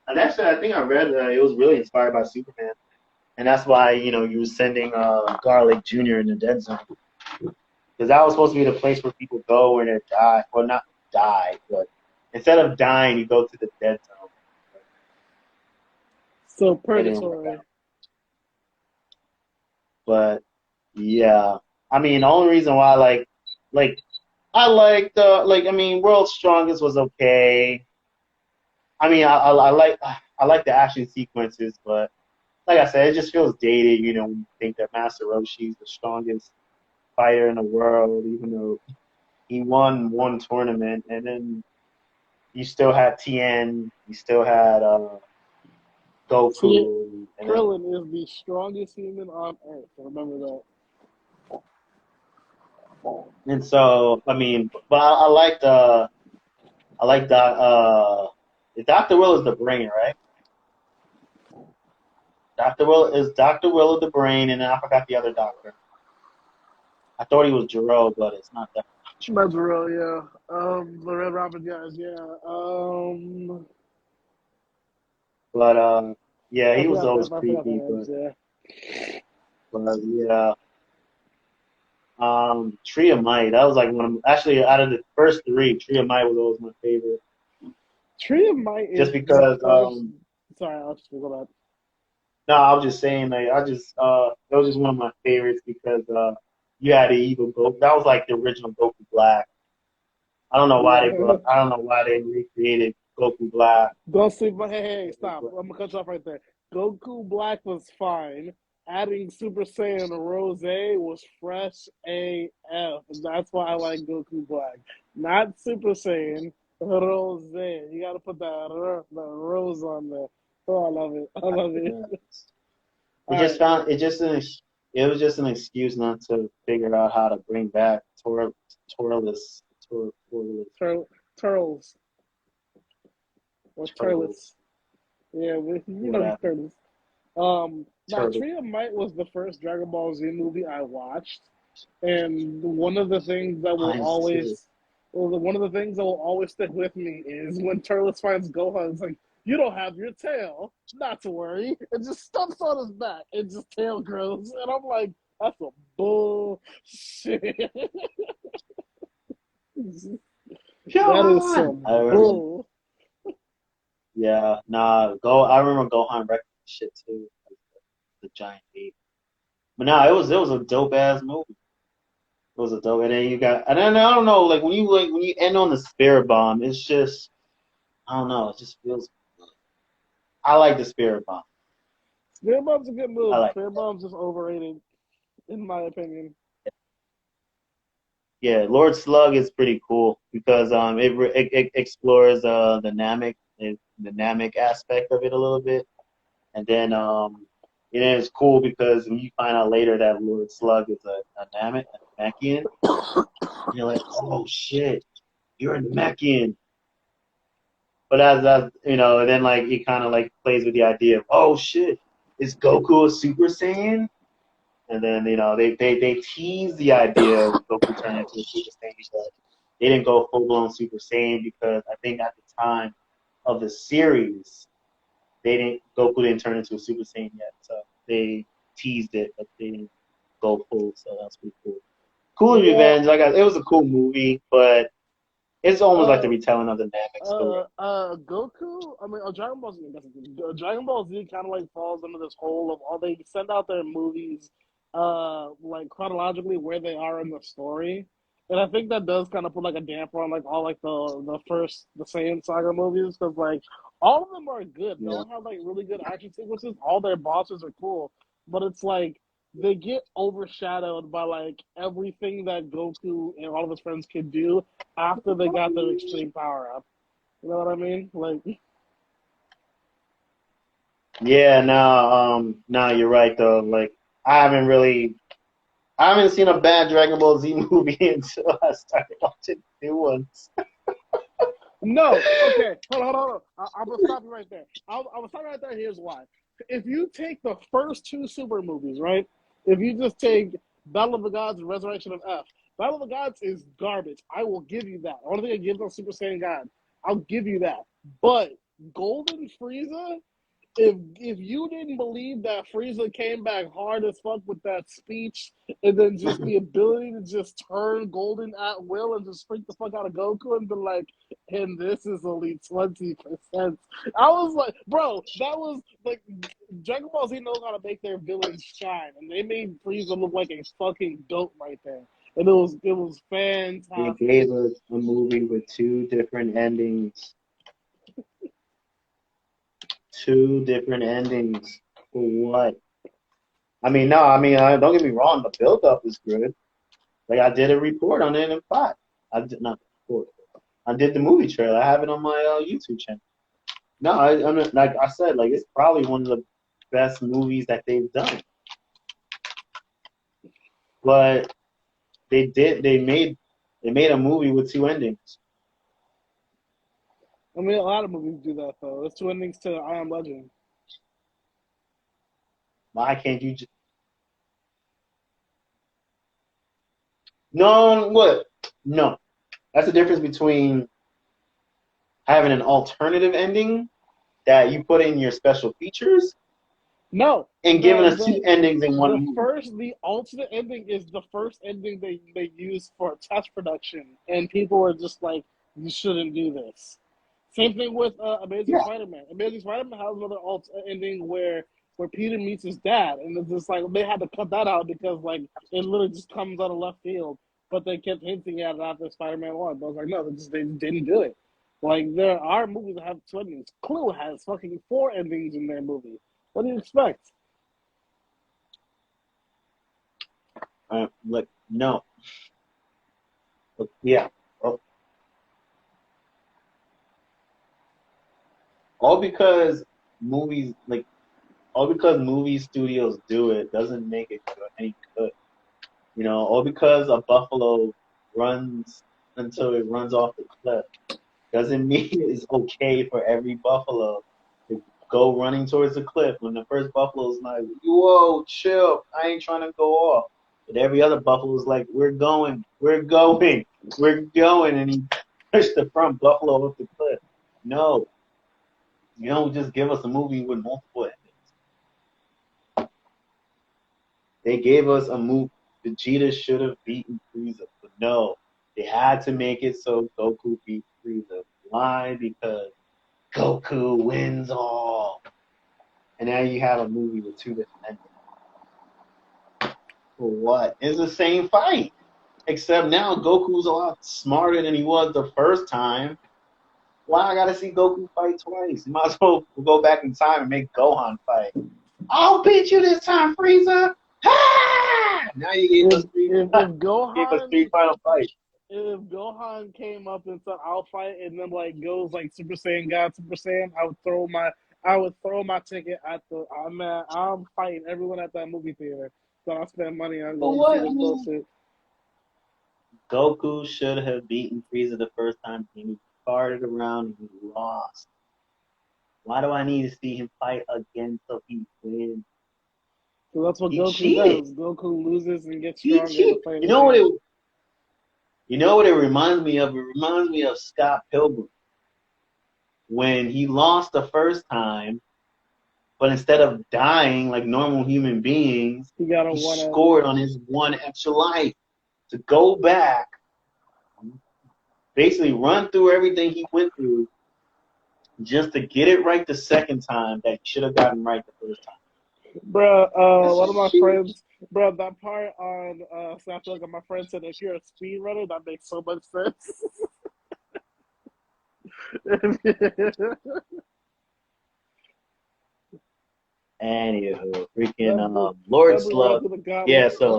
And actually, I think I read that it was really inspired by Superman, and that's why you were sending Garlic Jr. in the Dead Zone because that was supposed to be the place where people go when they die, well, not die, but instead of dying, you go to the Dead Zone. So purgatory. But Yeah. I mean, the only reason why like I liked I mean, World's Strongest was okay. I mean, I like the action sequences, but like I said, it just feels dated, when you think that Master Roshi's the strongest fighter in the world, even though he won one tournament, and then you still had Tien, you still had See, Goku, and then Krillin is the strongest human on Earth. Remember that. so I mean, but I like Dr. Will is the brain, right? Dr. Will is the brain, and then I forgot the other doctor. I thought he was Jiro, but it's not that. That's real, yeah. The Red Robin guys, yeah. But yeah, I he was forgot. always I forgot their creepy, names. Yeah. but yeah. Tree of Might. That was like actually out of the first three, Tree of Might was always my favorite. Tree of Might Just is the because first. Sorry, I'll just go back. no, I was just saying like it was just one of my favorites because you had the evil Goku. That was like the original Goku Black. Yeah. I don't know why they recreated Goku Black. Don't sleep. Hey, stop. I'm gonna cut you off right there. Goku Black was fine. Adding Super Saiyan Rose was fresh AF. That's why I like Goku Black. Not Super Saiyan Rose. You gotta put the rose on there. Oh, I love it. I love it. Yeah. All right. It was just an excuse not to figure out how to bring back Torless, Torless, Turtles or Turtles, Turles. Yeah, you know he's whatever, Turtles. Now Turtles. Tree of Might was the first Dragon Ball Z movie I watched, and one of the things that will Mine too. always, well, one of the things that will always stick with me is when Turles finds Gohan. It's like, you don't have your tail. Not to worry. It just stumps on his back. It just tail grows, and I'm like, that's a bullshit. That is John. some I remember. bull. Yeah, nah. I remember Gohan wrecking shit too. The giant ape. But nah, it was a dope ass movie. It was a dope, and then and then I don't know, when you end on the spirit bomb, it's just I don't know, it just feels good. I like the spirit bomb. Spirit Bomb's a good I move. like Spirit Bomb's just overrated, in my opinion. Yeah, Lord Slug is pretty cool because it explores the Namek aspect of it a little bit, and then it's cool because when you find out later that Lord Slug is a Namekian, you're like, oh shit, you're a Namekian. But as and then like it kind of like plays with the idea of, oh shit, is Goku a Super Saiyan? And then they tease the idea of Goku turning into a Super Saiyan, but they didn't go full blown Super Saiyan because I think at the time of the series, Goku didn't turn into a Super Saiyan yet, so they teased it, but they didn't go full. So that's pretty cool. Cool Yeah, Revenge, it was a cool movie, but it's almost like uh, the retelling of the Namek story. Goku. I mean, Dragon Ball Z. Dragon Ball Z kind of like falls under this hole of all they send out their movies, like chronologically where they are in the story, and I think that does kind of put like a damper on like all like the Saiyan Saga movies because like all of them are good. They Yeah. all have like really good action sequences. All their bosses are cool, but it's like they get overshadowed by like everything that Goku and all of his friends could do after they got their extreme power up. You know what I mean? Like, Yeah, no, you're right though. Like I haven't seen a bad Dragon Ball Z movie until I started watching new ones. no, okay, hold on. I'm gonna stop you right there. I'm gonna stop you right there. Here's why. If you take the first two Super movies, right? If you just take Battle of the Gods and Resurrection of F, Battle of the Gods is garbage. I will give you that. Only thing I give on Super Saiyan God, I'll give you that. But Golden Frieza if you didn't believe that Frieza came back hard as fuck with that speech, and then just the ability to just turn golden at will and just freak the fuck out of Goku and be like, and this is only 20%. I was like, bro, that was like Dragon Ball Z knows how to make their villains shine, and they made Frieza look like a fucking goat right there. And it was They fantastic. gave us a movie with 2 different endings. 2 different endings. For what? I mean, no, don't get me wrong, the build-up is good. Like, I did a report on it in 5. I did not report. I did the movie trailer. I have it on my YouTube channel. No, I'm like I said, like, it's probably one of the best movies that they've done. But they made a movie with 2 endings. I mean, a lot of movies do that though. There's 2 endings to I Am Legend. Why can't you just... No, what? No. That's the difference between having an alternative ending that you put in your special features No. and giving us 2 endings in one movie. The alternate ending is the first ending they used for test production, and people were just like, you shouldn't do this. Same thing with Amazing Spider-Man. Amazing Spider-Man has another ending where Peter meets his dad, and it's just like they had to cut that out because like it literally just comes out of left field. But they kept hinting at it after Spider-Man 1. But I was like, no, they didn't do it. Like there are movies that have 2 endings. Clue has fucking 4 endings in their movie. What do you expect? Like, no. But, yeah. All because movie studios do it doesn't make it any good. You know, all because a buffalo runs until it runs off the cliff doesn't mean it's okay for every buffalo to go running towards the cliff when the first buffalo's like, whoa, chill, I ain't trying to go off. But every other buffalo's like, we're going, and he pushed the front buffalo off the cliff. No. You don't just give us a movie with multiple endings. They gave us a movie. Vegeta should have beaten Frieza, but no. They had to make it so Goku beat Frieza. Why? Because Goku wins all. And now you have a movie with 2 different endings. For what? It's the same fight. Except now Goku's a lot smarter than he was the first time. Why I gotta see Goku fight twice? You might as well go back in time and make Gohan fight. I'll beat you this time, Frieza! Ha! Now you gave us 3 final fights. If Gohan came up and said I'll fight and then like goes like Super Saiyan God, Super Saiyan, I would throw my ticket at the I'm fighting everyone at that movie theater. So I'll spend money on going to see this bullshit. Goku should have beaten Frieza the first time. He started around and he lost. Why do I need to see him fight again so he wins? So that's what Goku does. Goku loses and gets stronger. You know what it reminds me of? It reminds me of Scott Pilgrim. When he lost the first time, but instead of dying like normal human beings, he scored on his 1 extra life to go back, basically run through everything he went through just to get it right the second time that he should have gotten right the first time. Bro, one of my friends, bro, that part on Snapchat, my friend said if you're a speedrunner, that makes so much sense. Anywho, freaking Lord Slug. Yeah, so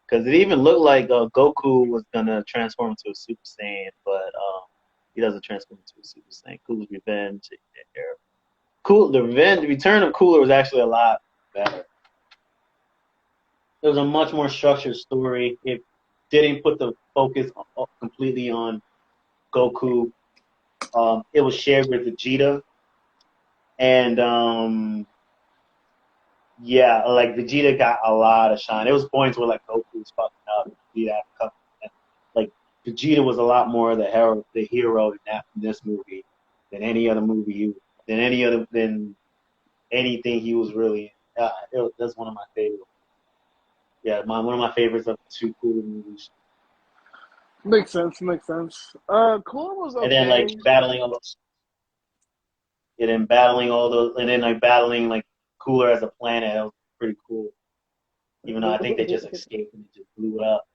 because it even looked like Goku was gonna transform into a Super Saiyan, but he doesn't transform into a Super Saiyan. Cooler's Revenge. The Return of Cooler was actually a lot better. It was a much more structured story. It didn't put the focus completely on Goku. It was shared with Vegeta. And, like Vegeta got a lot of shine. There was points where like Goku was fucking up. Like Vegeta was a lot more the hero in this movie than any other movie than anything he was really. That's one of my favorites. Yeah, one of my favorites of the two Cooler movies. Makes sense. Cooler was And then okay. battling all those, and then like battling like Cooler as a planet. That was pretty cool. Even though I think they just escaped and just blew it up.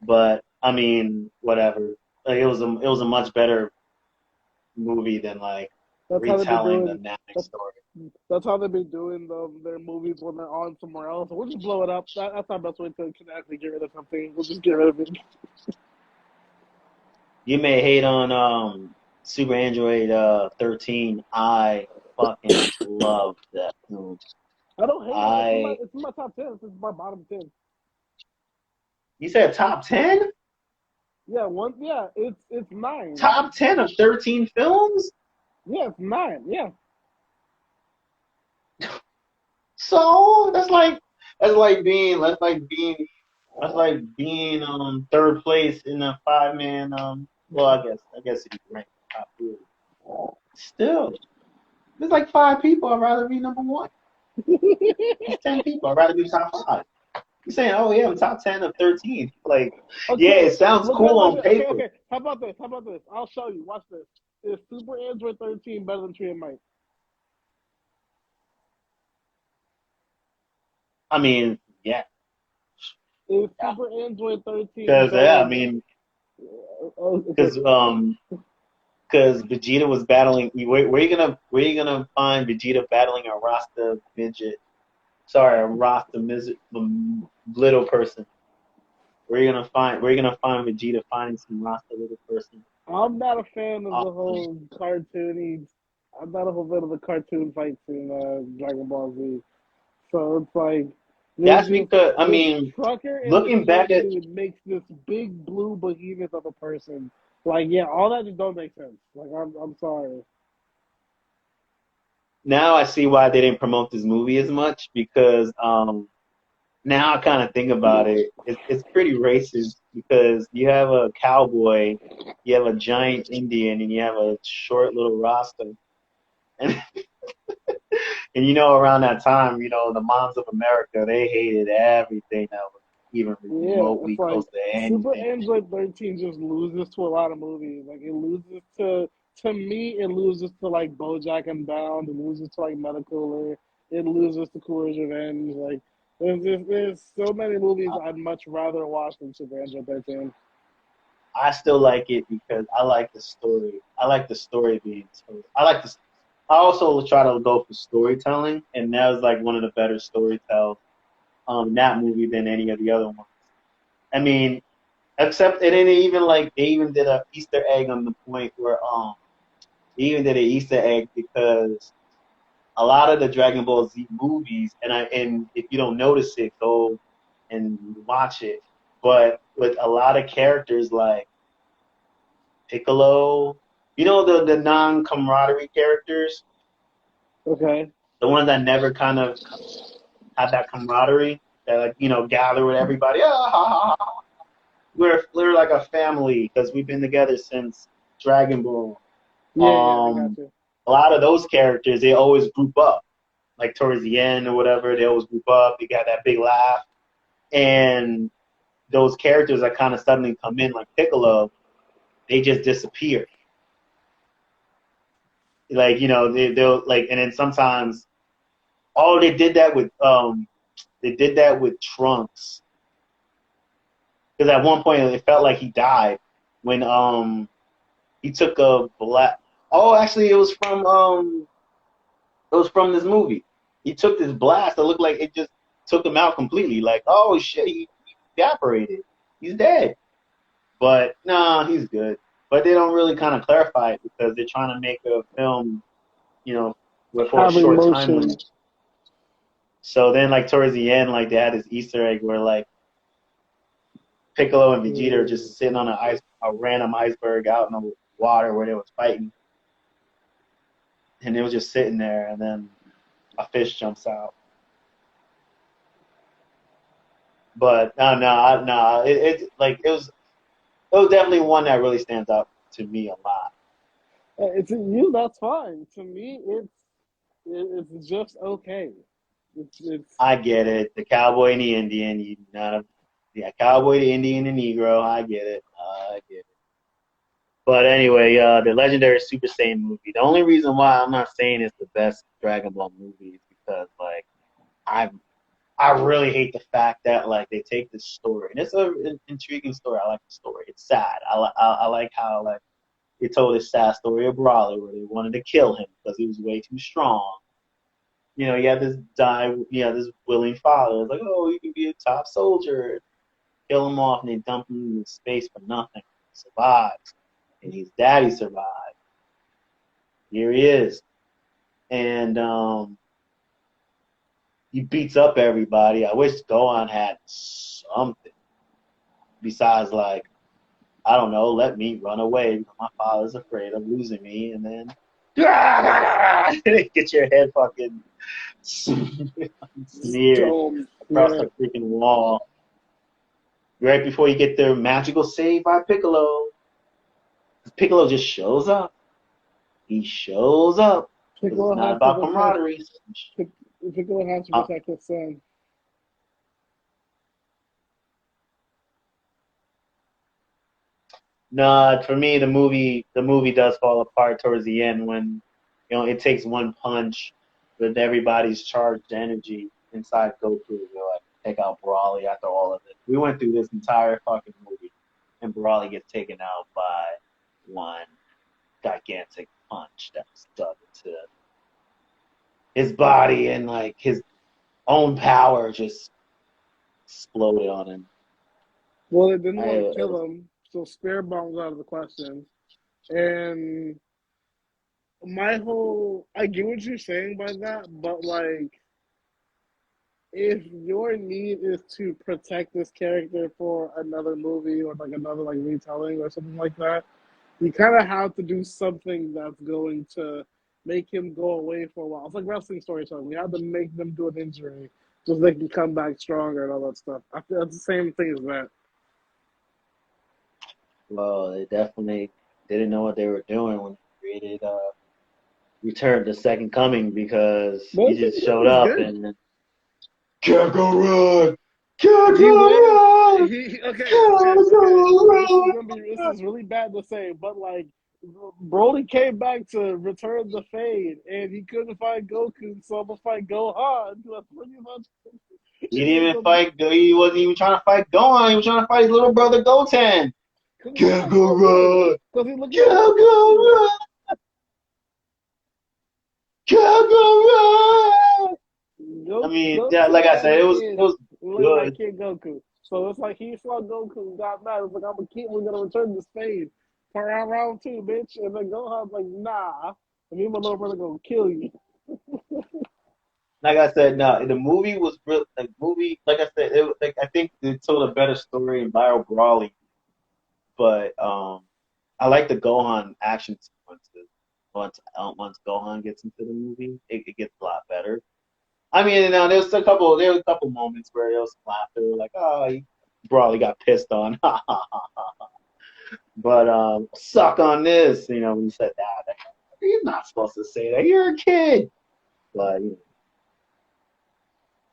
But I mean, whatever. Like it was a much better movie than like That's how they've been retelling the doing. Namek story. That's how they've been doing their movies when they're on somewhere else. We'll just blow it up. That's our best way to actually get rid of something. We'll just get rid of it. You may hate on Super Android 13. I fucking love that film. I don't hate it. It's in my top 10. It's my bottom 10. You said top 10? Yeah, it's 9. Top 10 of 13 films? Yeah, it's 9. Yeah. So that's like being third place in a 5-man. Well, I guess if you rank top 3. Still, there's like 5 people. I'd rather be number 1. There's 10 people. I'd rather be top 5. You're saying, oh yeah, I'm top 10 of 13. Like, okay, yeah, it sounds cool on paper. Okay. How about this? I'll show you. Watch this. Is Super Android 13 better than Tree and Mike? I mean, yeah. Is Super Android 13? Because because Vegeta was battling. Where you gonna find Vegeta battling a Rasta midget? Sorry, a Rasta little person. Where you gonna find Vegeta finding some Rasta little person? I'm not a fan of the whole cartoony. I'm not a whole fan of the cartoon fights in Dragon Ball Z. So it's like that's because looking back at it makes this big blue behemoth of a person. Like, yeah, all that just don't make sense. Like, I'm sorry. Now I see why they didn't promote this movie as much because now I kind of think about it. It's pretty racist because you have a cowboy, you have a giant Indian, and you have a short little Rasta. And and around that time, the moms of America, they hated everything that was even remotely close to anything. Super Android 13 just loses to a lot of movies. Like, it loses to me, it loses to like BoJack and Bound. It loses to like Metacooler. It loses to Cooler's Revenge. Like, there's so many movies I'd much rather watch than Super Android 13. I still like it because I like the story. I like the story being told. I also try to go for storytelling, and that was like one of the better storytells in that movie than any of the other ones. I mean, except they even did an Easter egg on the point where they even did an Easter egg because a lot of the Dragon Ball Z movies, and if you don't notice it, go and watch it. But with a lot of characters like Piccolo, the non-camaraderie characters. Okay. The ones that never kind of had that camaraderie, that gather with everybody. We're like a family because we've been together since Dragon Ball. Yeah, I got you. A lot of those characters, they always group up. Like towards the end or whatever, they always group up. They got that big laugh. And those characters that kind of suddenly come in, like Piccolo, they just disappear. Like, they'll like, and then sometimes, they did that with Trunks. Because at one point it felt like he died when he took a black. Oh, actually, it was from this movie. He took this blast that looked like it just took him out completely. Like, oh shit, he evaporated. He's dead. But nah, he's good. But they don't really kind of clarify it because they're trying to make a film, for a short time limit. So then, like towards the end, like they had this Easter egg where like Piccolo and Vegeta are just sitting on a random iceberg out in the water where they was fighting, and they was just sitting there, and then a fish jumps out. But no, it was definitely one that really stands out to me a lot. To you, that's fine. To me, it's just okay. It's I get it. The cowboy and the Indian. You not a yeah, cowboy, the Indian, the Negro. I get it. I get it. But anyway, the legendary Super Saiyan movie. The only reason why I'm not saying it's the best Dragon Ball movie is because like I I really hate the fact that like they take this story and it's an intriguing story. I like the story. It's sad. I like how like they told this sad story of Brawley where they wanted to kill him because he was way too strong. You know, you had this this willing father. It's like, oh, you can be a top soldier. Kill him off and they dump him in space for nothing. He survives. And his daddy survived. Here he is. And he beats up everybody. I wish Gohan had something besides like, I don't know, let me run away because my father's afraid of losing me and then get your head fucking smeared dumb. across Yeah. the freaking wall. Right before you get their magical save by Piccolo. Piccolo just shows up. He shows up because it's Piccolo not has to about protect. camaraderie. Piccolo has to Uh, protect his son. no, for me, the movie does fall apart towards the end when it takes one punch with everybody's charged energy inside Goku to like take out Brawly after all of it. We went through this entire fucking movie, and Brawly gets taken out by one gigantic punch that was dug into his body, and like his own power just exploded on him. Well, they didn't want to It kill was, him, so Spare Bomb was out of the question. And I get what you're saying by that, but like, if your need is to protect this character for another movie or like another like retelling or something like that, you kind of have to do something that's going to make him go away for a while. It's like wrestling storytelling. You have to make them do an injury so they can come back stronger and all that stuff. I feel that's the same thing as that. well, they definitely didn't know what they were doing when they created Return the Second Coming because But he I think just it showed was up good. and can't go run, can't He went. go run, Okay. can't go This run. is really bad to say, but like Broly came back to return the Fade, and he couldn't find Goku, so I'm gonna fight Gohan. That's pretty much. He didn't even fight. He wasn't even trying to fight Gohan. He was trying to fight his little brother Goten. Because he looked Can't like go Goku. run, Because he looked like can't go Goku. run, can't go run. I mean, yeah, Goku like I at said, it the was it end was looked like good. Kid Goku. So it's like he saw Goku, got mad. It's like I'm gonna keep. We're gonna return this Fade for round two, bitch. And then Gohan's like, nah. And me and my little brother gonna kill you. Like I said, no, the movie was real. Like movie, like I said, it was, like I think they told a better story in Bio Brawly, but I like the Gohan action sequences. Once Gohan gets into the movie, it gets a lot better. I mean, there was a couple moments where there was some laughter, like Brawly got pissed on, but suck on this, when he said that, you're not supposed to say that. You're a kid, but.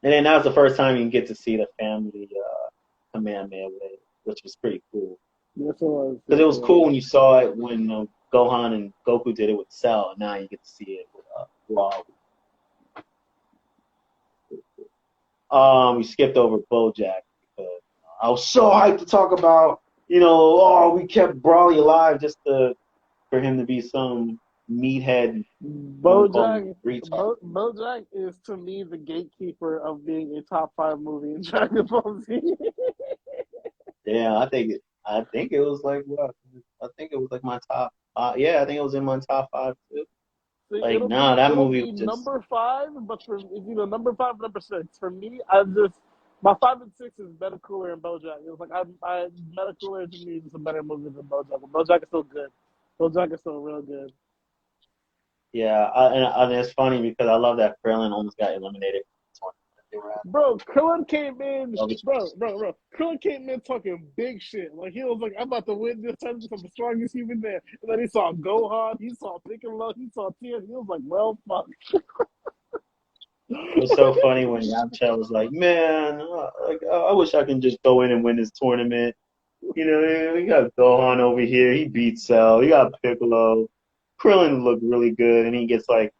And then that was the first time you get to see the family Kamehameha wave, which was pretty cool. Yes, it was. Because Yes, it it was was. cool when you saw it when Gohan and Goku did it with Cell, and now you get to see it with Raw. We skipped over BoJack because I was so hyped to talk about, we kept Brawly alive just for him to be some meathead, call him retard. BoJack is to me the gatekeeper of being a top 5 movie in Dragon Ball Z. Yeah, I think it was like what? I think it was like my top. Yeah, I think it was in my top five too. See, Like, nah, that it'll movie be was just. number 5, but for it's either number 5 or number 6. For me, I just my 5 and 6 is Better Cooler and BoJack. It was like I Better Cooler to me is a better movie than BoJack. But BoJack is still good. BoJack is still real good. Yeah, and it's funny because I love that Krillin almost got eliminated from the tournament. Bro, Krillin came in, bro. Krillin came in talking big shit. Like, he was like, I'm about to win this time because I'm the strongest human there. And then he saw Gohan, he saw Piccolo, he saw Tien. He was like, well, fuck. It was so funny when Yamcha was like, "Man, I wish I can just go in and win this tournament." You know, we got Gohan over here. He beats Cell. You got Piccolo. Krillin looked really good, and he gets like,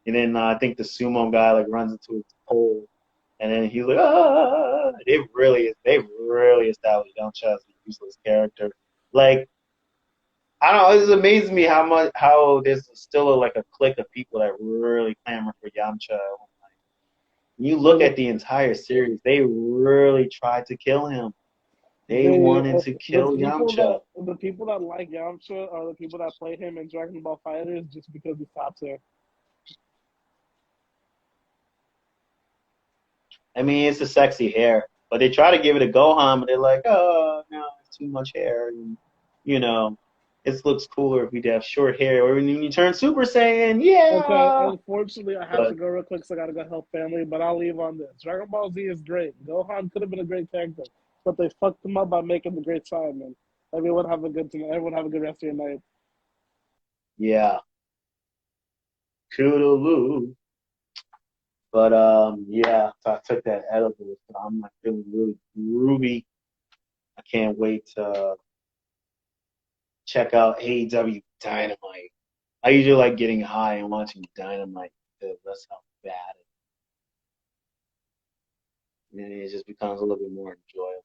and then I think the sumo guy like runs into his pole, and then he's like, "Ah!" They really established Yamcha as a useless character. Like, I don't know. It just amazes me how there's still like a clique of people that really clamor for Yamcha. You look at the entire series, they really tried to kill him. They wanted to kill Yamcha. The people that like Yamcha are the people that play him in Dragon Ball Fighters just because he stops there. I mean, it's the sexy hair, but they try to give it a Gohan, but they're like, oh, no, it's too much hair. And, you know, it looks cooler if we have short hair. Or when you turn Super Saiyan, Okay, yeah. unfortunately, I have to But go real quick, so I gotta go help family, but I'll leave on this. Dragon Ball Z is great. Gohan could have been a great character, but they fucked him up by making the Great Simon. Everyone have a good rest of your night. yeah, Toodaloo. But yeah, so I took that edible, so I'm like feeling really groovy. I can't wait to check out AEW Dynamite. I usually like getting high and watching Dynamite because that's how bad it is. And it just becomes a little bit more enjoyable.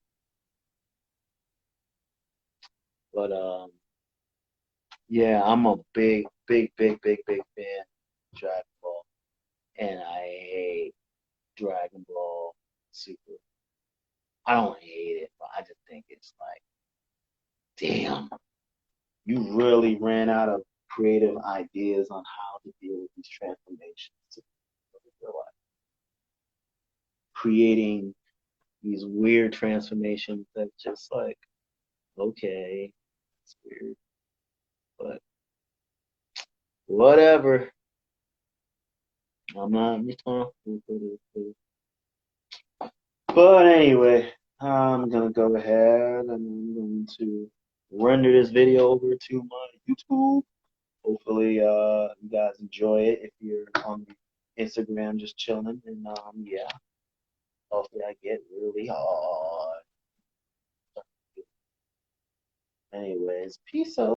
But yeah, I'm a big fan of Dragon Ball. And I hate Dragon Ball Super. I don't hate it, but I just think it's like, damn, you really ran out of creative ideas on how to deal with these transformations. Like creating these weird transformations that just like, okay, it's weird, but whatever. I'm not responsible for this. But anyway, I'm gonna go ahead and I'm going to render this video over to my YouTube. Hopefully, you guys enjoy it if you're on the Instagram just chilling. And yeah, hopefully I get really hard. Anyways, peace out.